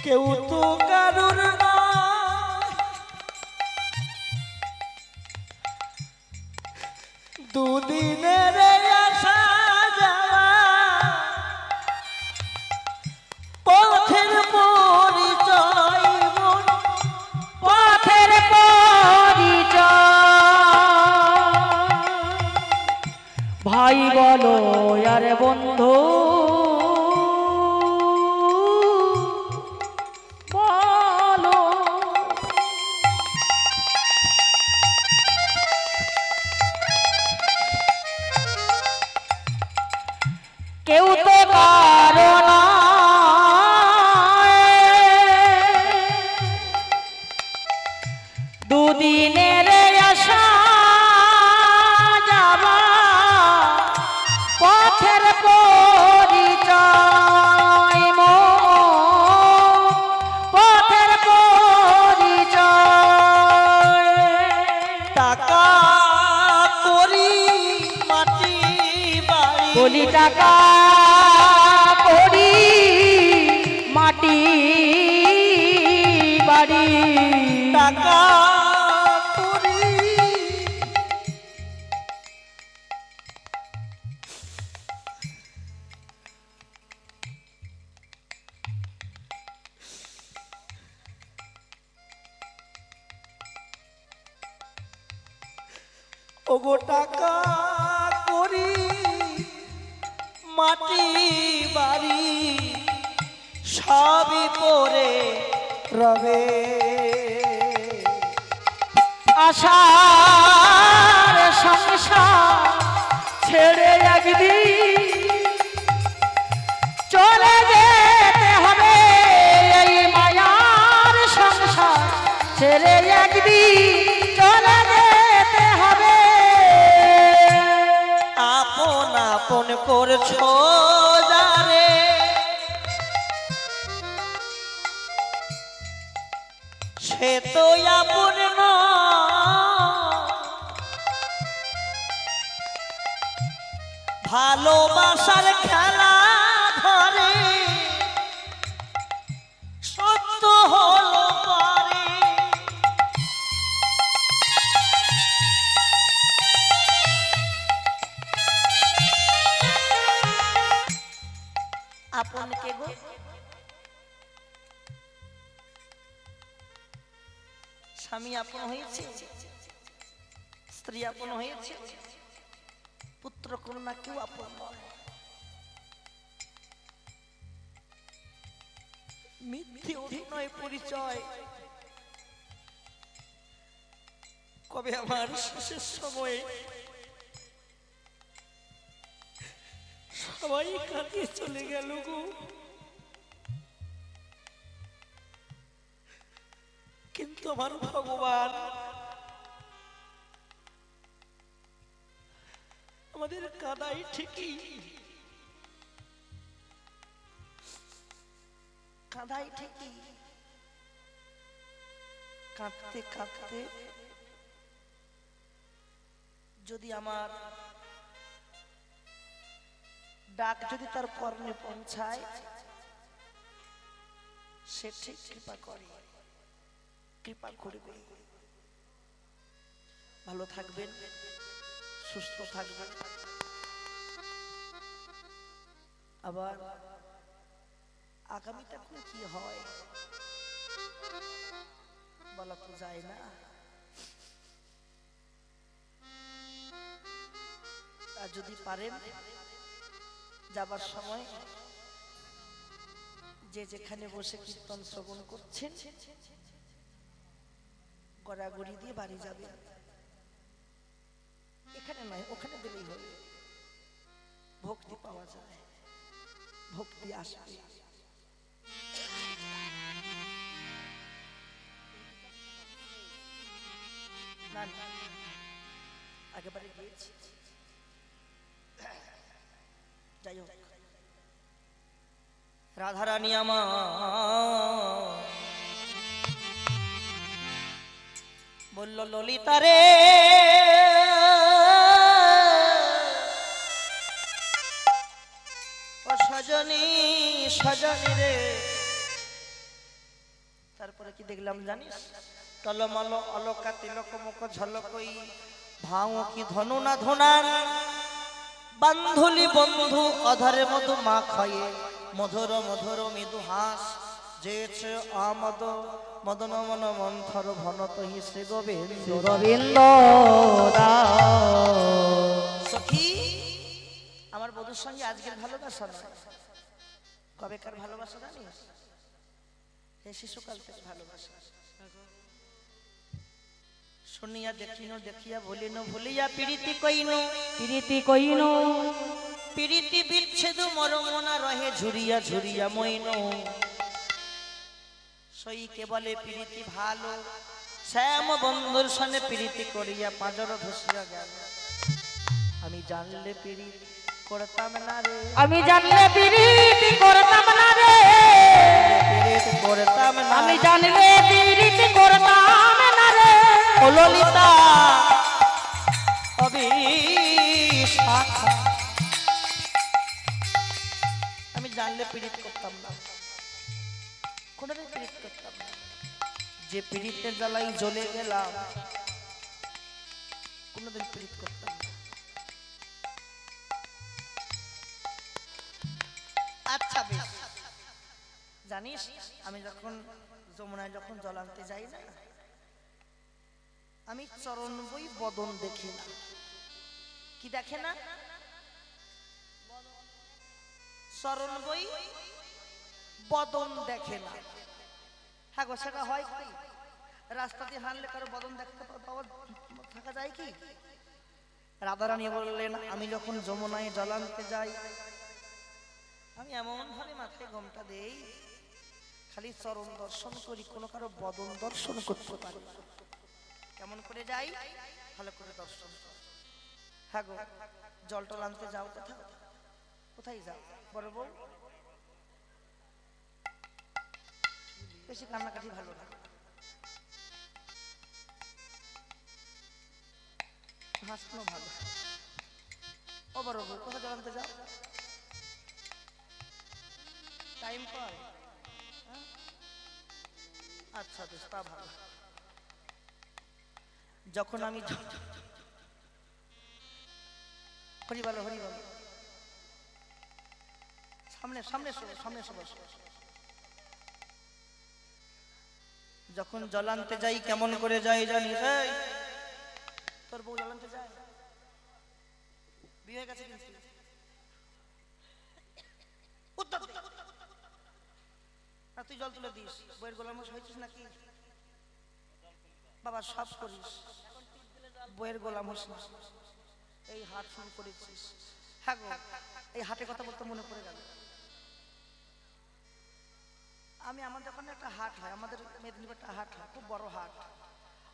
A: কেউ তো কারুর নয়। দুদিনের আশা যাওয়া পথের পরিচয়
B: পথের পরিচয়। ভাই বলো আরে বন্ধু বলো কেউ তো কারো নয়। দুদিনের আশা যাবা পথের পরিচয় পথের পরিচয়।
A: টাকা করি মাটি বাড়ি
B: বলি টাকা করি মাটি বাড়ি।
A: টাকা করি ওগো টাকা করি মাটি বাড়ি সবই পরে রবে।
B: আশার সংসার ছেড়ে একদিন চলে যেতে হবে। এই মায়ার সংসার ছেড়ে একদিন চলে যেতে হবে।
A: আপন আপন করছো যারে সে তো আপন নয়। ভালোবাসার খেলা ধরে সত্য হলো পারে। আপন কে গো স্বামী আপন হয়েছে, স্ত্রী আপন হয়েছে, পুত্র কন্যা কেউ আপন নয়। মিথ্যে অভিনয় পরিচয়। কবে আমার শেষের সময়ে সবাই কাঁদিয়ে চলে গেল গো, কিন্তু আমার ভগবান আমাদের কাদাই ঠিকই, কাদাই ঠিকই। কাঁদতে কাঁদতে যদি আমার ডাক যদি তার কর্ণে পৌঁছায়, সে ঠিক কৃপা করে, কৃপা করবে। ভালো থাকবেন, সুস্থ থাকবেন। আবার আগামীটা কি হয় বলা তো যায় না। আর যদি পারেন যাবার সময় যে যেখানে বসে কীর্তন শ্রবণ করছেন গড়াগড়ি দিয়ে বাড়ি যাবেন। এখানে নয়, ওখানে দিলেই হবে। ভক্তি পাওয়া যায়, ভক্তি আসবে। না না, আগেবারে গিয়েছি। যাই হোক, রাধারানী আমার বলল ললিতা রে, ও সজনী সজনী রে। তারপরে কি দেখলাম জানিস? টলমল অলকা তিলক মুখ ঝলকই ভাও কি ধনু না ধনান, বান্ধুলি বন্ধু অধরে মধু মা খয়ে, মধুর মধুর মৃদু হাস যেছে আমদ মদন মন মন্থর ভনত হি শ্রী গোবিন্দ
B: গোবিন্দ।
A: সখী, আমার বধূর সঙ্গে আজকের ভালোবাসা নয়, কবেকার ভালোবাসা জানিস? হে শিশুকাল থেকে ভালোবাসা। শুনিয়া দেখিন দেখিয়া ভুলিন ভুলিয়া প্রীতি কইন,
B: প্রীতি কইন
A: প্রীতি বিচ্ছেদ মরমনা রহে ঝুরিয়া ঝুরিয়া মইন। সইকে বলে প্রীতি ভালো, শ্যাম বন্ধুর সনে প্রীতি করিয়া পাঁজর ধসিয়া গেল। আমি জানলে প্রীতি করতাম না রে,
B: আমি জানলে প্রীতি করতাম না রে,
A: প্রীতি করতাম না,
B: আমি জানলে প্রীতি করতাম না রে।
A: ও ললিতা অবিশাখা, আমি জানলে পীড়িত করতাম না, কোনদিন পীড়িত করতাম না। যে পীড়িতের জ্বালাই জ্বলে গেলাম, কোনদিন পীড়িত করতাম না। আচ্ছা বেশ, জানিস আমি যখন যমুনায় যখন জল আনতে যাই না, আমি চরণ বই বদন দেখি না। কি দেখে না? চরণ বই বদন দেখে না। হ্যাঁ গো, সেটা হয় কি? রাস্তা দিয়ে হাঁটলে কারো বদন দেখতে পাওয়া থাকা যায় কি? রাধারানী বললেন, আমি যখন যমুনায় জল আনতে যাই, আমি এমন ভাবে মাথায় ঘোমটা দেই, খালি চরণ দর্শন করি, কোনো কারো বদন দর্শন করতে পারি। কেমন করে যাই? ভালো করে দর্শন কর। হ্যাঁ গো, জল টল আনতে যাও কোথাও? কোথায় যাও বড় বউ? বেশি কান্নাকাটি ভালো না, হাসনো ভালো। ও বড় বউ, কোথায় জল আনতে যাও? টাইম কয়? আচ্ছা বেশ, তা ভালো। যখন আমি হরি বলো হরি বলো, সামনে সামনে সামনে সবাই। যখন জল আনতে যাই কেমন করে যাই জানিস? তোর বউ জল আনতে যায়? বিয়ে হয়ে গেছে কিন্তু না তুই জল তুলে দিস, বইয়ের গোলাম হয়েছিস নাকি বাবা? সব করিস, বইয়ের গোলাম হোস না। এই হাট শুরু করেছিস। হ্যাঁ গো, এই হাটে কথা বলতে মনে পড়ে গেল। আমি আমাদের ওখানে একটা হাট হয়, আমাদের মেদিনীপুর একটা হাট হয়, খুব বড় হাট।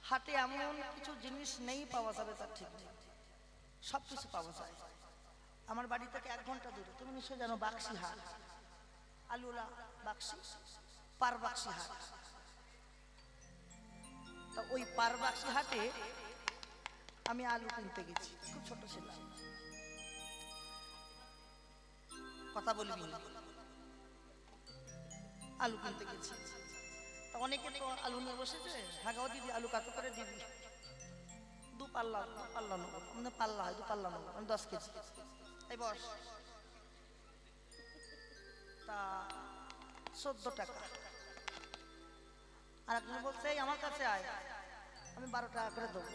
A: হাটে এমন কিছু জিনিস নেই পাওয়া যাবে তার ঠিক নেই, সব কিছু পাওয়া যায়। আমার বাড়ি থেকে 1 ঘন্টা দূরে, তুমি নিশ্চয় জানো বাক্সি হাট, আলুলা বাক্সি, পারবাক্সি হাট। তা ওই পারবাক্সি হাটে আমি আলু কিনতে গেছি, খুব ছোট ছিলাম। কথা বলবি না, আলু কিনতে গেছি। তা অনেকে তো আলু নিয়ে বসেছে, হাগাও দিদি আলু কত করে দিবি? 2 পাল্লা, 2 পাল্লা নেবো, আমাদের পাল্লা হয় 2 পাল্লা নেবো, আমি 10 কেজি। এই বস, তা 14 টাকা। আর একজন বলছে এই আমার কাছে আয়, আমি 12 টাকা করে দেবো।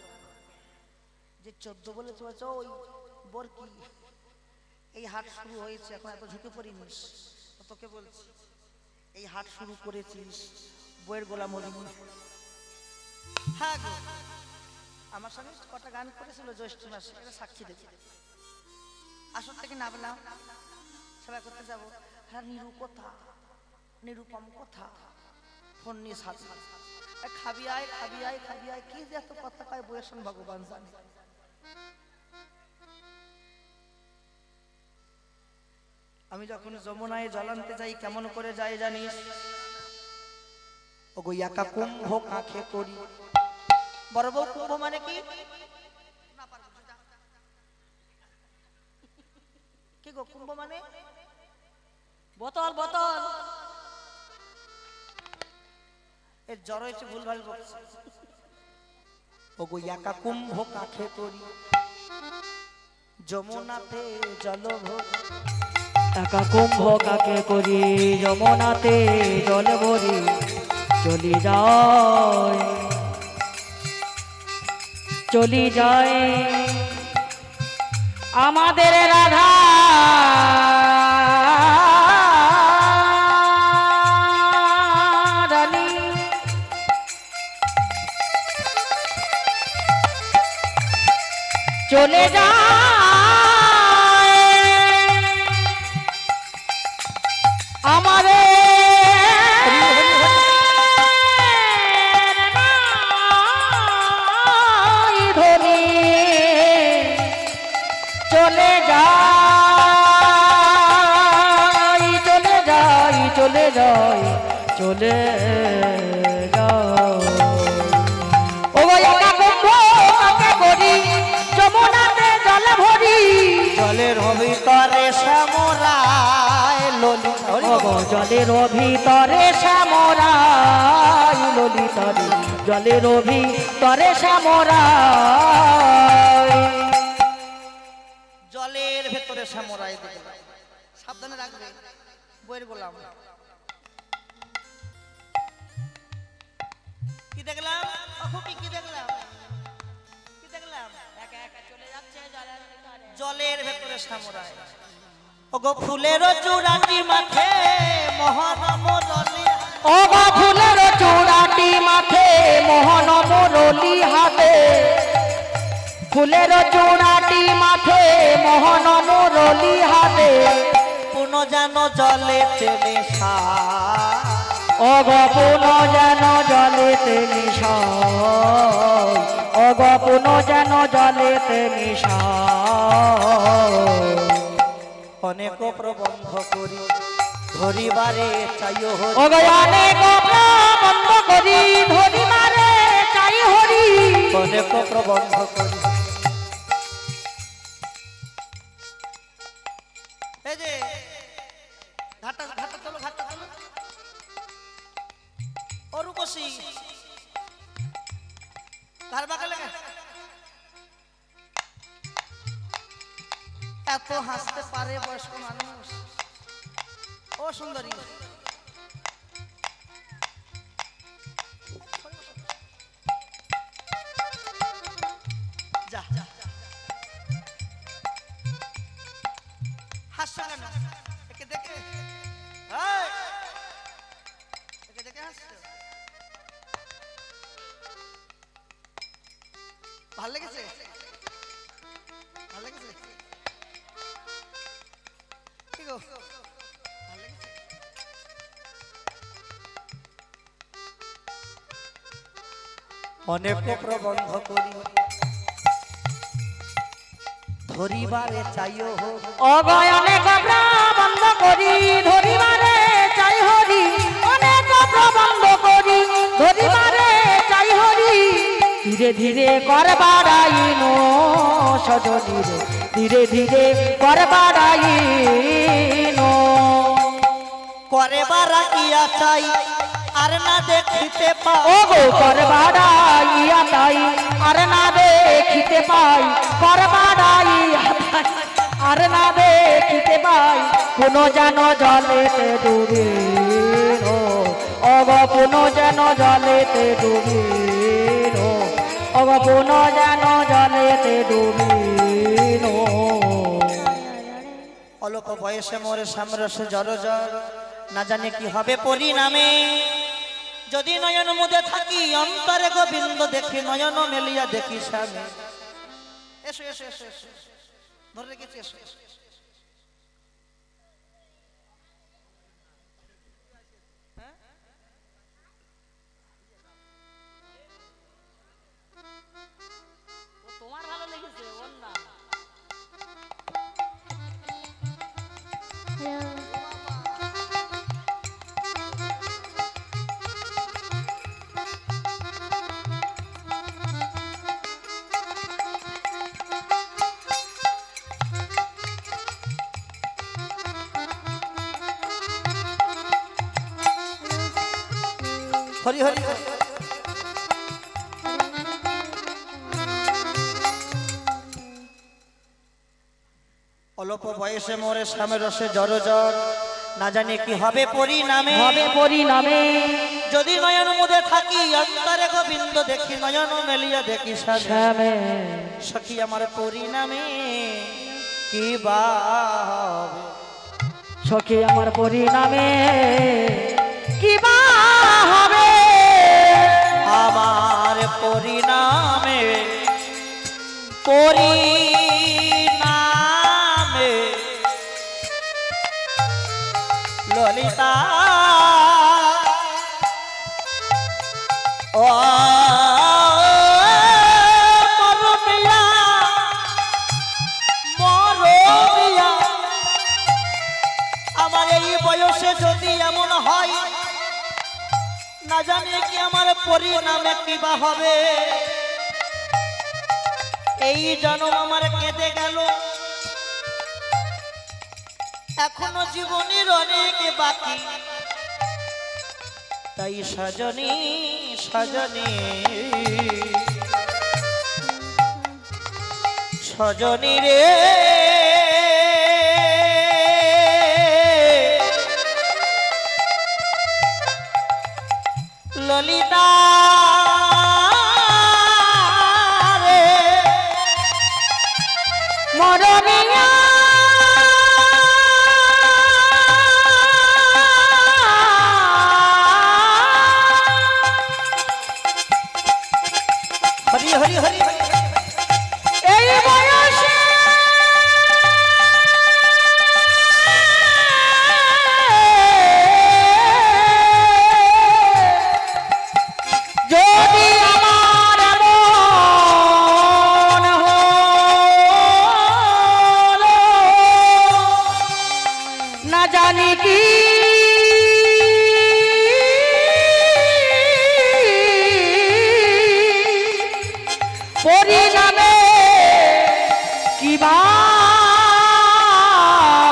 A: যে 14 বলে চলেছ ওই বরকি। এই হাট শুরু হয়েছে, এখন এত ঝুঁকে পড়িনিস, তোকে বলছি এই হাট শুরু করেছিস বইয়ের গোলাম হরিনি। হ্যাঁ গো, আমার সঙ্গে কটা গান করেছিল জ্যৈষ্ঠ মাসে, এটা সাক্ষী দেবে। আসর থেকে নামলাম, সেবা করতে যাবো। হ্যাঁ, নিরু কোথা, নিরুপম কোথা, ফোন নিয়ে সাথে খাবি আয়, খাবি আয়, খাবি আয়, কি যে এত কথা কয় বইয়ের সঙ্গে ভগবান জানে। আমি যখন যমুনায় জল আনতে যাই, কেমন করে যাই জানিস? ওগো একা কুম্ভ কাকে করি। বড় বউ, কুম্ভ মানে কি? কি গো, কুম্ভ মানে? বোতল, বোতল। এর জ্বর হয়েছে, ভুলভাল বলছে। ওগো একা কুম্ভ কাকে করি, যমুনাতে জল ভরি।
B: একা কুম্ভ কাকে করি, যমুনাতে জল ভরি। চলি যায়, চলি যায় আমাদের রাধা রানী। চলে যায় আমাদের ধনী। চলে যাই, চলে যাই, চলে যাই, চলে যাই। ও একা কুম্ভ কাকে করি, যমুনাতে জল ভরি।
A: জলের ভিতরে শ্যামরায় ললিতা।
B: জলের ভিতরে শ্যামরায় ললিতা রে, জলের ভিতরে শ্যামরায়।
A: জলের ভেতরে শ্যামরায় দেখলাম, সাবধানে রাখবে বইয়ের গোলাম। কি দেখলাম? কি দেখলাম? কি দেখলাম? একা একা চলে যাচ্ছে জলের ভেতরে শ্যামরায়। ওগো ফুলের চূড়াটি মাঠে মোহন মুরলী।
B: ওগো ফুলের চূড়াটি মাঠে মোহন মুরলী হাতে। ফুলের চূড়াটি মাঠে মোহন মুরলী হাতে।
A: পুন যেন জলেতে নেশা।
B: ওগো পুন যেন জলেতে মিশাই। ওগো পুন যেন জলেতে মিশাই।
A: অনেক প্রবন্ধ করি ধরিবারে চাইও হরি।
B: ওগো অনেক প্রবন্ধ করি ধরিবারে চাই হরি।
A: অনেক প্রবন্ধ করি। এই যে ঘাটটা ঘাটটা চলো, ঘাটটা চলো। অরূপসী ধার বাগালে এত হাসতে পারে বয়স্ক মানুষ। ও সুন্দরী, যা হাসছো কেন? একে দেখে ভাল লেগেছে? ভাল লেগেছে? কি গো ভাল লেগেছে? অনেক প্রবন্ধ করি ধরিবারে চাইও
B: অগয়নে প্রবন্ধ করি ধরিবারে চাই হরি, অনেক প্রবন্ধ করি ধরিবারে চাই হরি। ধীরে ধীরে কর বাড়াইন সজনী রে, ধীরে ধীরে কর বাড়াইন।
A: করে বারা কিয়া চাই আর না দেখিতে পাই,
B: ও গো কর বাড়াইয়া তাই আর না দেখিতে পাই, কর বাড়াইয়া তাই আর না দেখিতে পাই। পুনো যেন জলেতে ডুবিল, অগ পুনো যেন জলেতে ডুবিল, অগ পুনো যেন জলেতে ডুবিল।
A: অল্প বয়সে মোরে সামরসে জর জর, না জানে কি হবে পরিণামে। যদি নয়ন মুদে থাকি অন্তরে গোবিন্দ দেখি, নয়ন মেলিয়া দেখি স্বামী। এসো এসো এসো এসো, ধরে রেখেছি, এসো এসো।
B: তোমার ভালো লেগেছে ওর না?
A: হরি হরি হরি। অল্প বয়সে মোরে সামরসে জর জর, না জানি কি হবে পরিণামে।
B: হবে পরিণামে।
A: যদি নয়ন মুদে থাকি অন্তরে গোবিন্দ দেখি, নয়ন মেলিয়া দেখি স্বামী।
B: শ্যামে
A: সখী আমার পরিণামে কি বা হবে?
B: সখী আমার পরিণামে কি বা হবে?
A: আমার পরিণামে পরিণামে ললিতা ও মরমিয়া মরমিয়া, আমার এই বয়সে যদি এমন হয়, না জানি কি আমার পরিণামে কি বা হবে। এই জন্ম আমার কেটে গেল, এখনো জীবনের অনেক বাকি। তাই সজনী সজনী সজনী রে, ললিতা রে
B: মরমিয়া
A: হরি হরি হরি।
B: এই বয়সে যদি আমার মন হলো, না জানি কি পরিণামে কি বা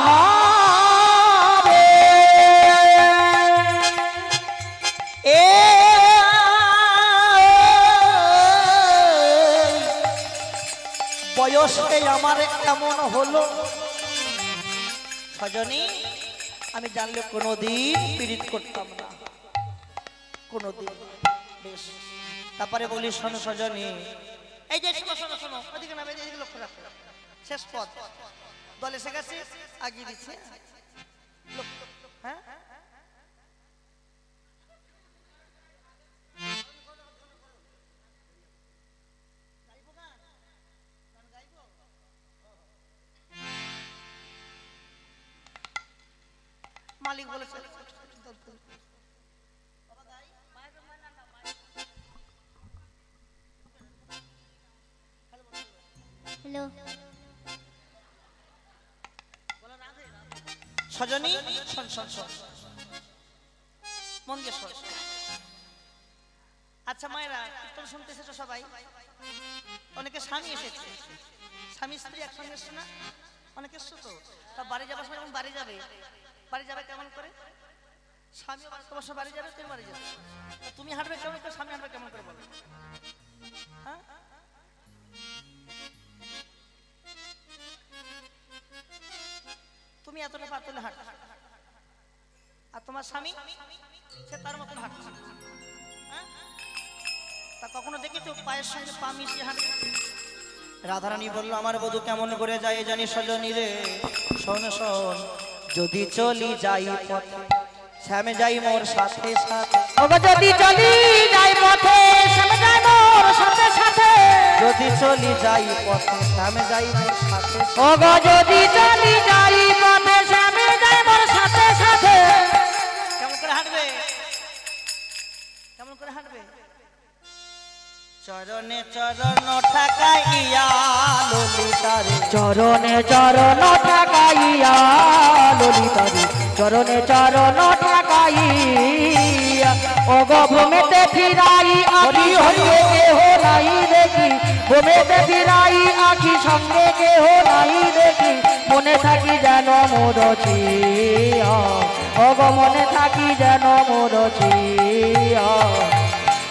B: হবে?
A: এ বয়সে আমার এমন হলো, সজনী আমি জানলে কোনোদিন পীড়িত করতাম না, কোনোদিন। বেশ, তারপরে বলি শোনো সজনী, এই যে শোনো শোনো শোনো, ওদিকে নামে, এদিকে লক্ষ্য রাখো। শেষ পথ দল এসে গেছে, আগিয়ে দিচ্ছে। হ্যাঁ মালিক বলেছে
C: হ্যালো
A: সজনী শোন শোন শোন মন দিয়ে শোন। আচ্ছা মায়েরা কীর্তন শুনতে এসেছো সবাই? অনেকে স্বামী এসেছে, স্বামী স্ত্রী একসঙ্গে এসছে না? অনেকে এসছো তো। তা বাড়ি যাবার সময় বাড়ি যাবে, বাড়ি যাবে কেমন করে? স্বামী তোমার সাথে বাড়ি যাবে, তুমি বাড়ি যাবে, তুমি হাঁটবে কেমন করে, স্বামী হাঁটবে কেমন করে বলো? হ্যাঁ তুমি এতটা পাতলে হাঁট, আর তোমার স্বামী সে তার মতন হাঁটছে। হ্যাঁ তা কখনো দেখেছো পায়ের সঙ্গে পা মিশিয়ে হাঁটবে? রাধারানী বলল আমার বধূ কেমন করে যায় জানি সজনী রে। শোন শোন, যদি চলি যাই পথে শ্যামে যাই মোর সাথে সাথে।
B: ওগো যদি চলি যাই পথে শ্যামে যাই মোর সাথে সাথে।
A: যদি চলি যাই পথে শ্যামে যাই মোর সাথে।
B: ওগো যদি চলি যাই পথে শ্যামে যাই মোর সাথে সাথে।
A: কেমন করে হাঁটবে, কেমন করে হাঁটবে? চরণে চরণ ঠাকাইয়া ললিতারে,
B: চরণে চরণ ঠাকাইয়া ললিতারে, চরণে চরণ ঠাকাইয়া। ওগো ভূমিতে ফিরাই আখি সঙ্গে কেহ নাই দেখি, ভূমিতে ফিরাই আখি সঙ্গে কেহ নাই দেখি। মনে থাকি যেন মোর চিয়া, ওগো মনে থাকি যেন মোর চিয়া।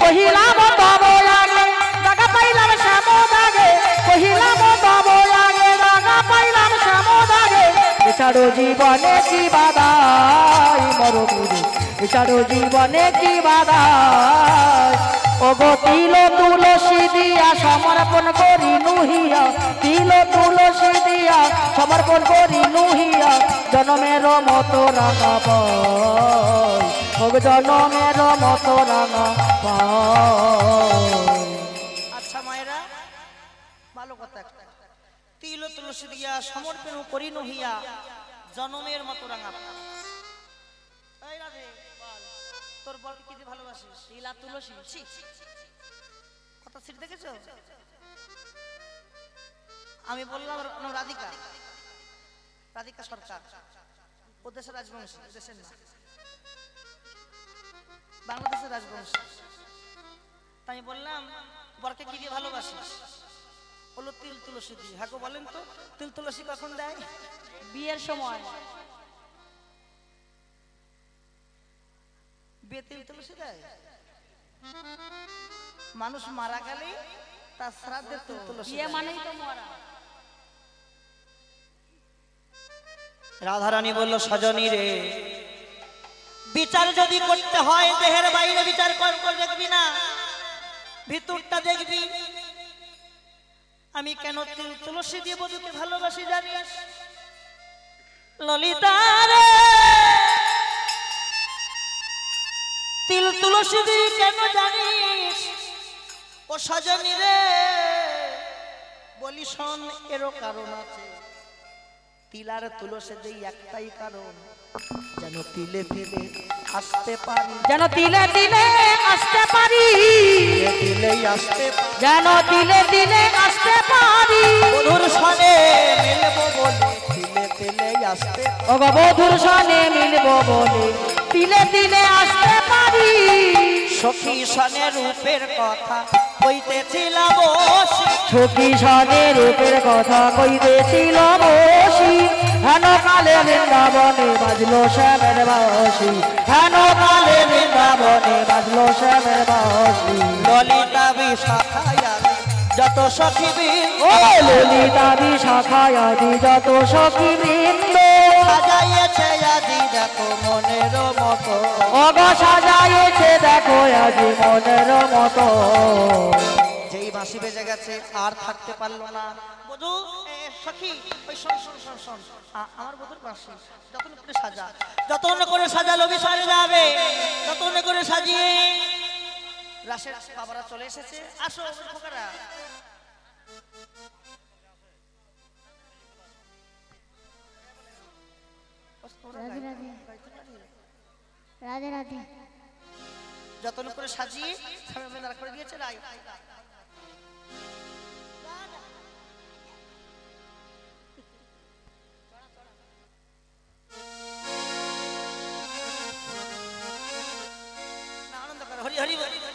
B: কহিলাম তব লাগে দাগা পাইলাম শ্যামদাগে, কহিলাম তব লাগে দাগা পাইলাম শ্যামদাগে। এছাড়ো জীবনে কি বাদাই মরগুরু, এছাড়ো জীবনে কি বাদাই। ওগো তিল তুলসী দিয়া সমর্পণ করি নুহিয়া, তিল তুলসী দিয়া সমর্পণ করি নুহিয়া। জনমের মতো রাঙা পাই, ওগো জনমের মতো রাঙা পাই।
A: আচ্ছা মায়েরা ভালো কথা একটা, তিল তুলসী দিয়া সমর্পণ করি নহিয়া জনমের মতো রাঙা। এই রাধে বল, তোর বল কি দিয়ে ভালোবাসিস? তিল আর তুলসী কথা সিট দেখেছো? আমি বললাম রাধিকা, রাধিকা সরকার, ও দেশের রাজবংশী, দেশের না, বাংলাদেশের রাজবংশী। তাই আমি বললাম বরকে কি দিয়ে ভালোবাসিস? বললো তিল তুলসী দিয়ে। হ্যাঁ বলেন তো তিল তুলসী কখন দেয়?
B: বিয়ের সময়।
A: বিয়ে তিল তুলসী দেয়? মানুষ মারা গেলে তার শ্রাদ্ধে তিল তুলসী।
B: বিয়ে মানেই তো মরা।
A: রাধারানী বলল সজনী রে, বিচার যদি করতে হয় দেহের বাইরে বিচার কর দেখবি না, ভিতরটা দেখবি। আমি কেন তিল তুলসী দিয়ে বধূকে ভালোবাসি জানিস? ললিতা রে, তিল তুলসী দিয়ে কেন জানিস? ও সজনী রে বলি শোন, এরও কারণ আছে। তিল আর তুলসী দিয়ে একটাই কারণ, যেন তিলে তিলে আসতে পারি,
B: যেন তিলে তিলে আসতে পারি,
A: তিলেই আসতে পারি,
B: যেন তিলে তিলে আসতে পারি।
A: বধুর সনে মিলবো বলে তিলে তিলেই আসতে।
B: ওগো বধুর সনে মিলবো বলে তিলে তিলে আসতে পারি।
A: সখী সনে রূপের কথা কইতেছিলাম বসি,
B: সখী সনে রূপের কথা কইতেছিল বসি। হেন কালে বৃন্দাবনে বাজলো শ্যামের বাঁশি, হেন কালে বৃন্দাবনে বাজলো শ্যামের বাঁশি।
A: ললিতা বিশাখায় যত সখী বৃন্দ,
B: ও ললিতা বিশাখায় যত সখী বৃন্দ।
A: সাজাইয়েছে আজি দেখো মনের মতো,
B: ওগো সাজাইয়েছে দেখো আজি মনের মতো।
A: যেই বাঁশি বেজে গেছে আর থাকতে পারলো না বধূ। সখী ওই শোন শোন শোন শোন, আমার বধূর বাঁশি যতন করে সাজা, যতন করে সাজালো বিশালে যাবে, যতন করে সাজিয়ে। রাশের বাবারা চলে এসেছে, আসো খোকারা।
C: রাধে রাধে রাধে রাধে
A: যতন করে সাজিয়ে সামনে দাঁড় করে দিয়েছে রায় আনন্দ করে হরি হরি বল